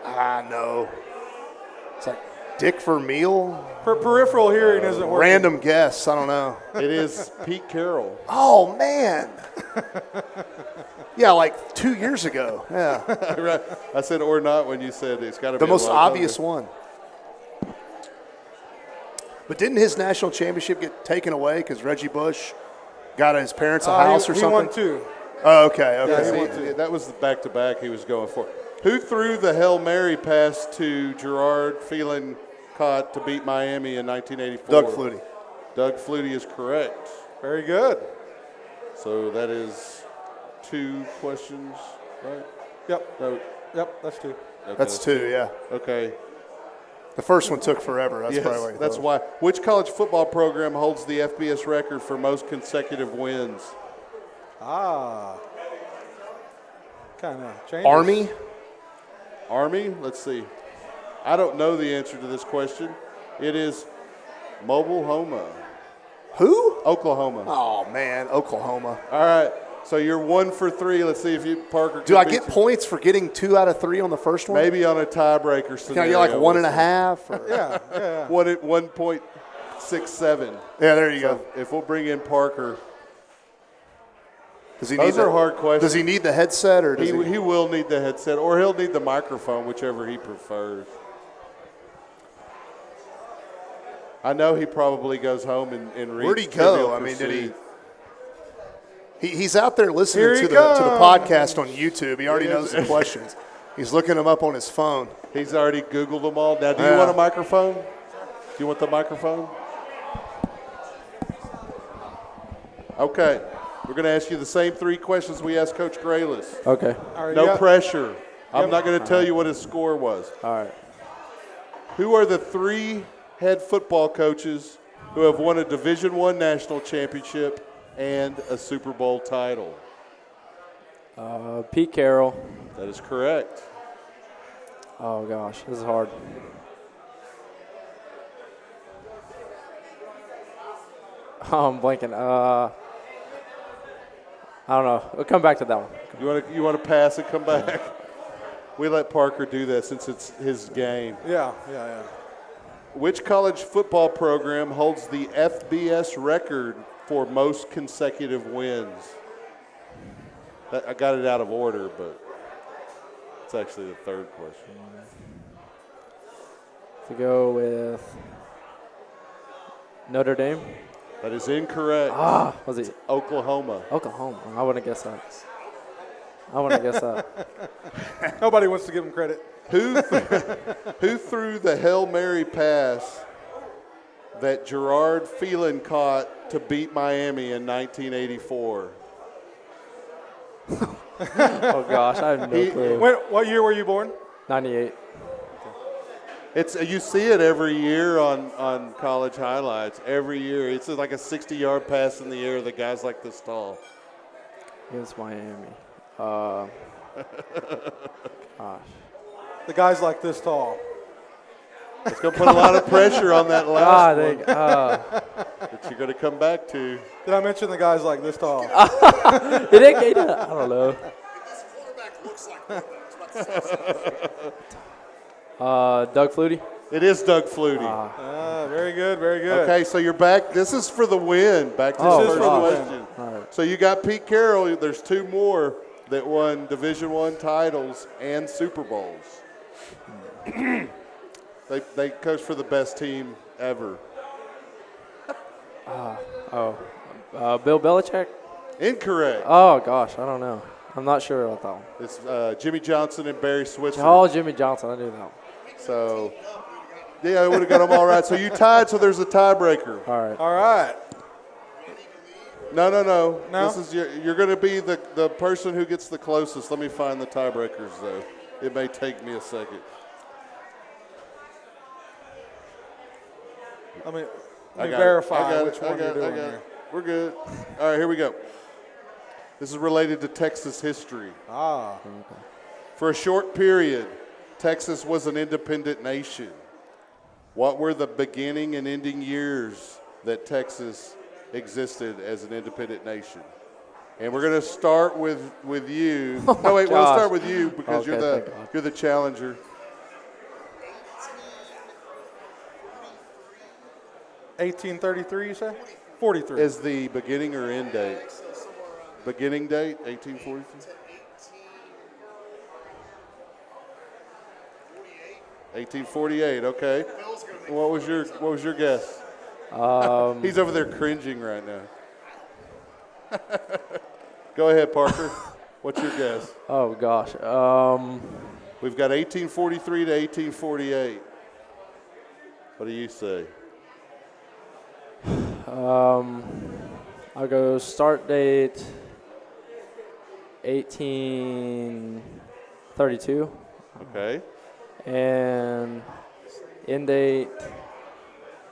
Speaker 8: I know. It's like Dick Vermeil.
Speaker 3: Peripheral hearing isn't working.
Speaker 8: Random guess. I don't know.
Speaker 2: It is Pete Carroll.
Speaker 8: Oh, man. Yeah, like 2 years ago. Yeah.
Speaker 2: Right. I said or not when you said it's got to be
Speaker 8: The most
Speaker 2: a lot
Speaker 8: obvious
Speaker 2: longer.
Speaker 8: one. But didn't his national championship get taken away because Reggie Bush got his parents a house or something?
Speaker 3: He won 2.
Speaker 8: Oh, okay.
Speaker 3: Yeah,
Speaker 8: Okay.
Speaker 3: he won 2.
Speaker 2: That was the back-to-back he was going for. Who threw the Hail Mary pass to Gerard Phelan-Cott to beat Miami in 1984?
Speaker 8: Doug Flutie.
Speaker 2: Doug Flutie is correct.
Speaker 3: Very good.
Speaker 2: So that is 2 questions, right?
Speaker 3: Yep.
Speaker 2: No,
Speaker 3: Yep, that's 2.
Speaker 2: okay,
Speaker 8: That's 2, yeah.
Speaker 2: Okay.
Speaker 8: The first one took forever. That's
Speaker 2: Yes,
Speaker 8: probably why.
Speaker 2: that's why. Which college football program holds the FBS record for most consecutive wins?
Speaker 3: Kind of changes.
Speaker 8: Army?
Speaker 2: Army? Let's see. I don't know the answer to this question. It is Mobilehoma.
Speaker 8: Who?
Speaker 2: Oklahoma.
Speaker 8: Oh, man, Oklahoma.
Speaker 2: All right. So you're 1 for 3. Let's see if you, Parker.
Speaker 8: Do
Speaker 2: can
Speaker 8: I
Speaker 2: beat
Speaker 8: get
Speaker 2: you.
Speaker 8: points for getting 2 out of 3 on the first one?
Speaker 2: Maybe on a tiebreaker
Speaker 8: Can I
Speaker 2: scenario.
Speaker 8: get like 1.5? Or?
Speaker 3: Yeah.
Speaker 2: 1.67.
Speaker 8: Yeah, there you
Speaker 2: So
Speaker 8: go.
Speaker 2: if we'll bring in Parker.
Speaker 8: Does he
Speaker 2: Those
Speaker 8: need
Speaker 2: are hard questions.
Speaker 8: Does he need the headset or does
Speaker 2: He will need the headset, or he'll need the microphone, whichever he prefers. I know he probably goes home and reads.
Speaker 8: Where'd he
Speaker 2: Trivial
Speaker 8: go? I mean, did
Speaker 2: Pursuit.
Speaker 8: He's out there listening
Speaker 3: Here
Speaker 8: to
Speaker 3: he
Speaker 8: the
Speaker 3: comes.
Speaker 8: podcast on YouTube. He already
Speaker 2: He
Speaker 8: knows
Speaker 2: is.
Speaker 8: the questions. He's looking them up on his phone.
Speaker 2: He's already Googled them all. Now, do you
Speaker 8: Yeah.
Speaker 2: want a microphone? Do you want the microphone? Okay. We're going to ask you the same 3 questions we asked Coach Graylis.
Speaker 7: Okay.
Speaker 3: All right,
Speaker 2: No pressure. I'm not going to tell you what his score was.
Speaker 7: All right.
Speaker 2: Who are the 3 head football coaches who have won a Division I national championship and a Super Bowl title?
Speaker 7: Pete Carroll.
Speaker 2: That is correct.
Speaker 7: Oh gosh, this is hard. Oh, I'm blanking. I don't know. We'll come back to that one.
Speaker 2: You want to pass and come back? We let Parker do that since it's his game.
Speaker 3: Yeah.
Speaker 2: Which college football program holds the FBS record for most consecutive wins? I got it out of order, but it's actually the third question.
Speaker 7: To go with Notre Dame.
Speaker 2: That is incorrect.
Speaker 7: Was it
Speaker 2: Oklahoma.
Speaker 7: Oklahoma? I wouldn't guess that.
Speaker 3: Nobody wants to give him credit.
Speaker 2: Who threw the Hail Mary pass that Gerard Phelan caught to beat Miami in 1984?
Speaker 7: Oh gosh, I have no clue.
Speaker 3: What year were you born?
Speaker 7: 98.
Speaker 2: You see it every year on college highlights. Every year, it's like a 60-yard pass in the air. The guy's like this tall.
Speaker 7: Against Miami. Gosh.
Speaker 3: The guy's like this tall.
Speaker 2: It's going to put a lot of pressure on that last one that you're going to come back to.
Speaker 3: Did I mention the guy's like this tall?
Speaker 7: I don't know. Doug Flutie.
Speaker 2: It is Doug Flutie.
Speaker 3: Very good, very good.
Speaker 2: Okay, so you're back. This is for the win. Back to the
Speaker 3: This is
Speaker 2: first
Speaker 3: for the
Speaker 2: question.
Speaker 7: All right.
Speaker 2: So you got Pete Carroll. There's 2 more that won Division I titles and Super Bowls. They coached for the best team ever.
Speaker 7: Bill Belichick.
Speaker 2: Incorrect.
Speaker 7: Oh gosh, I don't know. I'm not sure about that one.
Speaker 2: It's Jimmy Johnson and Barry Switzer.
Speaker 7: Oh, Jimmy Johnson. I knew that one.
Speaker 2: So, yeah, I would have got them all right. So you tied, so there's a tiebreaker.
Speaker 7: All right.
Speaker 3: All right.
Speaker 2: No.
Speaker 3: No?
Speaker 2: This is you're going to be the person who gets the closest. Let me find the tiebreakers, though. It may take me a second.
Speaker 3: Let me verify which one you're doing
Speaker 2: I got
Speaker 3: here.
Speaker 2: it. We're good. All right, here we go. This is related to Texas history. For a short period, Texas was an independent nation. What were the beginning and ending years that Texas existed as an independent nation? And we're going to start with you. No, wait, we'll start with you because
Speaker 7: Okay,
Speaker 2: you're the challenger.
Speaker 3: 1833, you say? 43.
Speaker 2: Is the beginning or end date? Beginning date, 1843? 1848, okay. What was your guess? He's over there cringing right now. Go ahead, Parker. What's your guess?
Speaker 7: Oh, gosh.
Speaker 2: We've got 1843 to 1848. What do you say?
Speaker 7: I'll go start date 1832
Speaker 2: Okay.
Speaker 7: and end date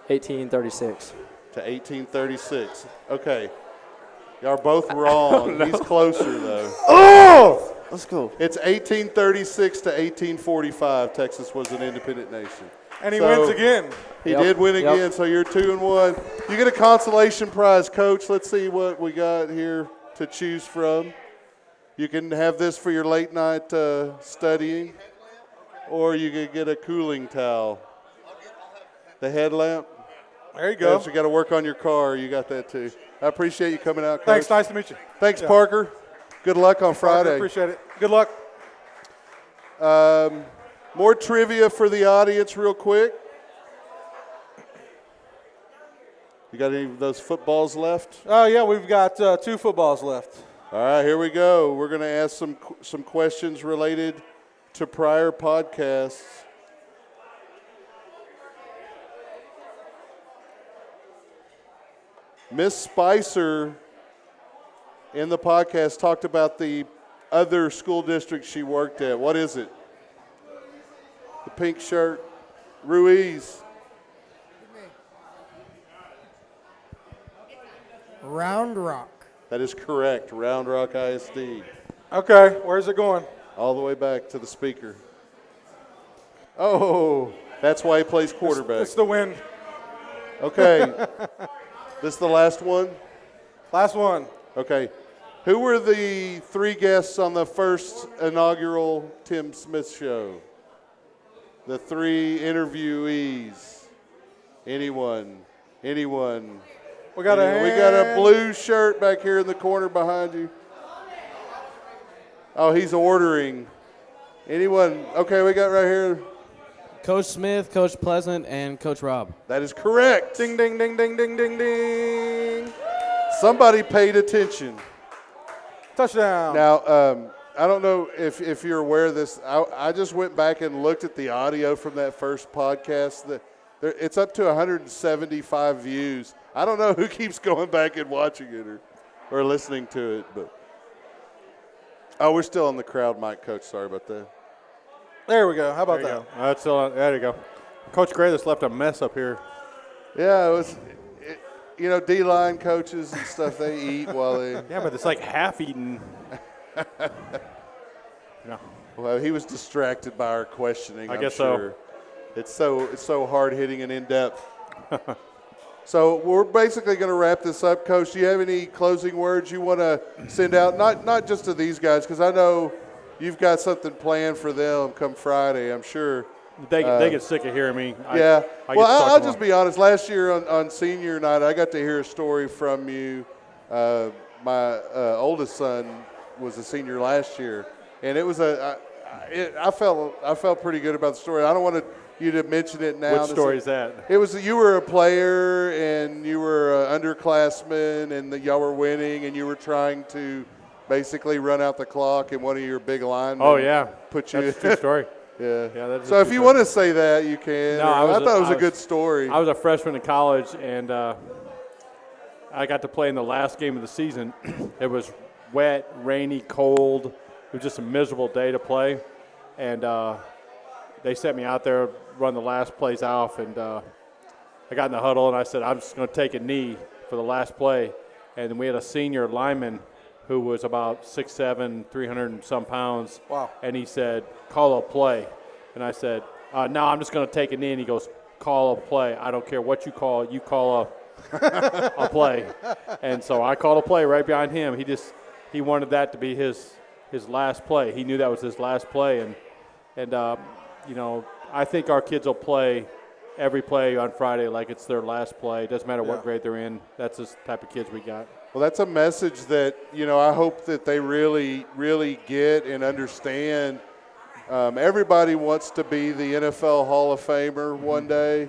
Speaker 7: 1836.
Speaker 2: To 1836. Okay. Y'all are both wrong. He's closer, though.
Speaker 7: Oh! Let's go.
Speaker 2: It's 1836 to 1845. Texas was an independent nation.
Speaker 3: And he wins again.
Speaker 2: He did win again, so you're 2-1. You get a consolation prize, Coach. Let's see what we got here to choose from. You can have this for your late night studying, or you can get a cooling towel. The headlamp.
Speaker 3: There you go.
Speaker 2: Yes, you got to work on your car. You got that too. I appreciate you coming out, Coach.
Speaker 3: Thanks. Nice to meet you.
Speaker 2: Thanks, Parker. Good luck on Friday.
Speaker 3: Parker, appreciate it. Good luck.
Speaker 2: More trivia for the audience real quick. You got any of those footballs left?
Speaker 3: Oh, yeah, we've got 2 footballs left.
Speaker 2: All right, here we go. We're going to ask some questions related to prior podcasts. Miss Spicer in the podcast talked about the other school district she worked at. What is it? The pink shirt. Ruiz.
Speaker 11: Round Rock.
Speaker 2: That is correct. Round Rock ISD.
Speaker 3: Okay, where's it going?
Speaker 2: All the way back to the speaker. Oh, that's why he plays quarterback.
Speaker 3: It's the wind.
Speaker 2: Okay. This the last one?
Speaker 3: Last one.
Speaker 2: Okay. Who were the 3 guests on the first inaugural Tim Smith show? The 3 interviewees. Anyone?
Speaker 3: We got
Speaker 2: a blue shirt back here in the corner behind you. Oh, he's ordering. Anyone? Okay, we got right here.
Speaker 10: Coach Smith, Coach Pleasant, and Coach Rob.
Speaker 2: That is correct.
Speaker 3: Ding, ding, ding, ding, ding, ding, ding.
Speaker 2: Somebody paid attention.
Speaker 3: Touchdown.
Speaker 2: Now, I don't know if you're aware of this. I just went back and looked at the audio from that first podcast. It's up to 175 views. I don't know who keeps going back and watching it or listening to it. But we're still on the crowd mic, Coach. Sorry about that.
Speaker 3: There we go. How about that?
Speaker 4: That's there you go. Coach Gray just left a mess up here.
Speaker 2: Yeah, it was. D-line coaches and stuff, they eat while they.
Speaker 4: Yeah, but it's like half eaten. No.
Speaker 2: Well, he was distracted by our questioning.
Speaker 4: I guess
Speaker 2: so. It's so hard hitting and in depth. So we're basically going to wrap this up, Coach. Do you have any closing words you want to send out? Not just to these guys, because I know you've got something planned for them come Friday, I'm sure.
Speaker 4: They get sick of hearing me.
Speaker 2: I'll just be honest. Last year on senior night, I got to hear a story from you. My oldest son was a senior last year, and it was I felt pretty good about the story. I don't want you to mention it now.
Speaker 4: Which story is that?
Speaker 2: It was you were a player and you were an underclassman, and y'all were winning, and you were trying to basically run out the clock, and one of your big linemen.
Speaker 4: Oh yeah,
Speaker 2: put you.
Speaker 4: That's a true story.
Speaker 2: Yeah.
Speaker 4: That's
Speaker 2: so if you want to say that, you can.
Speaker 4: No,
Speaker 2: I thought it was a good story.
Speaker 4: I was a freshman in college, and I got to play in the last game of the season. It was wet, rainy, cold. It was just a miserable day to play, and they sent me out there, run the last plays off, and I got in the huddle and I said, I'm just going to take a knee for the last play. And we had a senior lineman who was about 6'7", 300 and some pounds.
Speaker 3: Wow.
Speaker 4: And he said, call a play. And I said, no, I'm just going to take a knee. And he goes, call a play. I don't care what you call a play. And so I called a play right behind him. He wanted that to be his last play. He knew that was his last play. And I think our kids will play every play on Friday like it's their last play. It doesn't matter what grade they're in. That's the type of kids we got.
Speaker 2: Well, that's a message that, I hope that they really, really get and understand. Everybody wants to be the NFL Hall of Famer one day.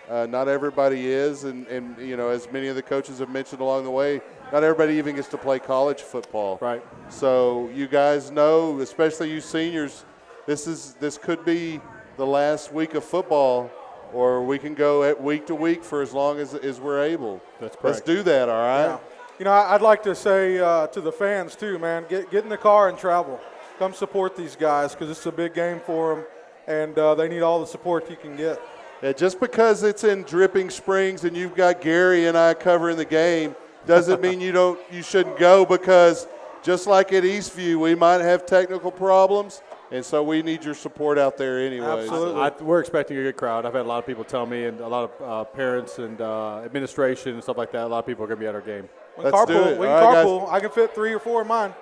Speaker 2: Not everybody is, and as many of the coaches have mentioned along the way, not everybody even gets to play college football.
Speaker 4: Right.
Speaker 2: So you guys know, especially you seniors, this could be the last week of football, or we can go at week to week for as long as we're able.
Speaker 4: That's correct.
Speaker 2: Let's do that, all right?
Speaker 3: Yeah. I'd like to say to the fans too, man, get in the car and travel. Come support these guys because it's a big game for them, and they need all the support you can get.
Speaker 2: Yeah, just because it's in Dripping Springs and you've got Gary and I covering the game doesn't mean you shouldn't go, because just like at Eastview, we might have technical problems, and so we need your support out there anyway.
Speaker 3: Absolutely.
Speaker 4: We're expecting a good crowd. I've had a lot of people tell me, and a lot of parents and administration and stuff like that. A lot of people are going to be at our game.
Speaker 2: Let's do it.
Speaker 3: We can
Speaker 2: All right,
Speaker 3: carpool. I can fit 3 or 4 in mine.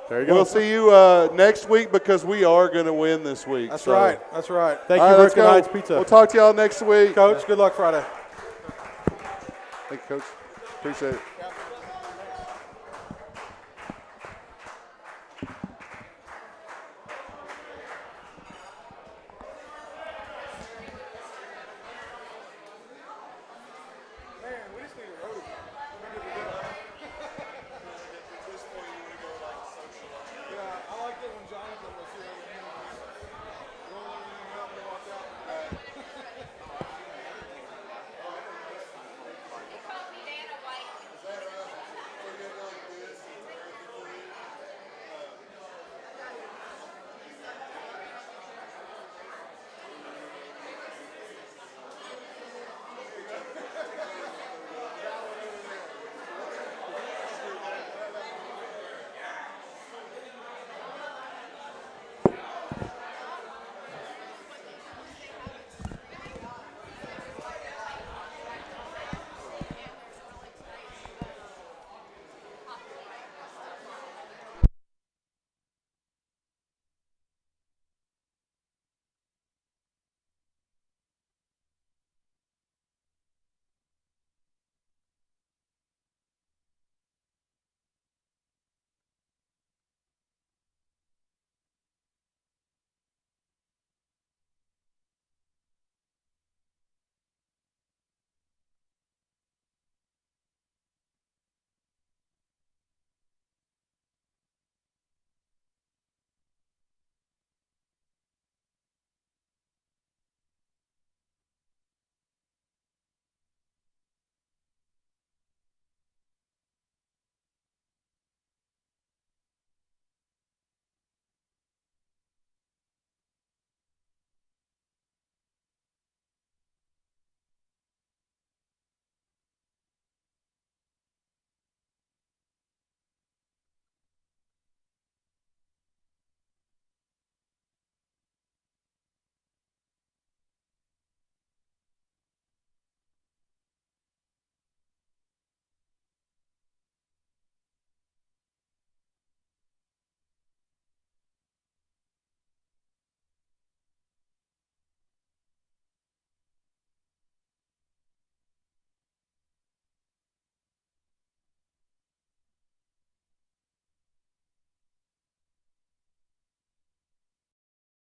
Speaker 4: There you go.
Speaker 2: We'll see you next week, because we are going to win this week.
Speaker 3: That's right. That's right.
Speaker 4: Thank
Speaker 2: All
Speaker 4: you,
Speaker 2: right,
Speaker 4: Rick and Heights Pizza.
Speaker 2: We'll talk to y'all next week.
Speaker 3: Coach, good luck Friday.
Speaker 2: Thank you, Coach. Appreciate it.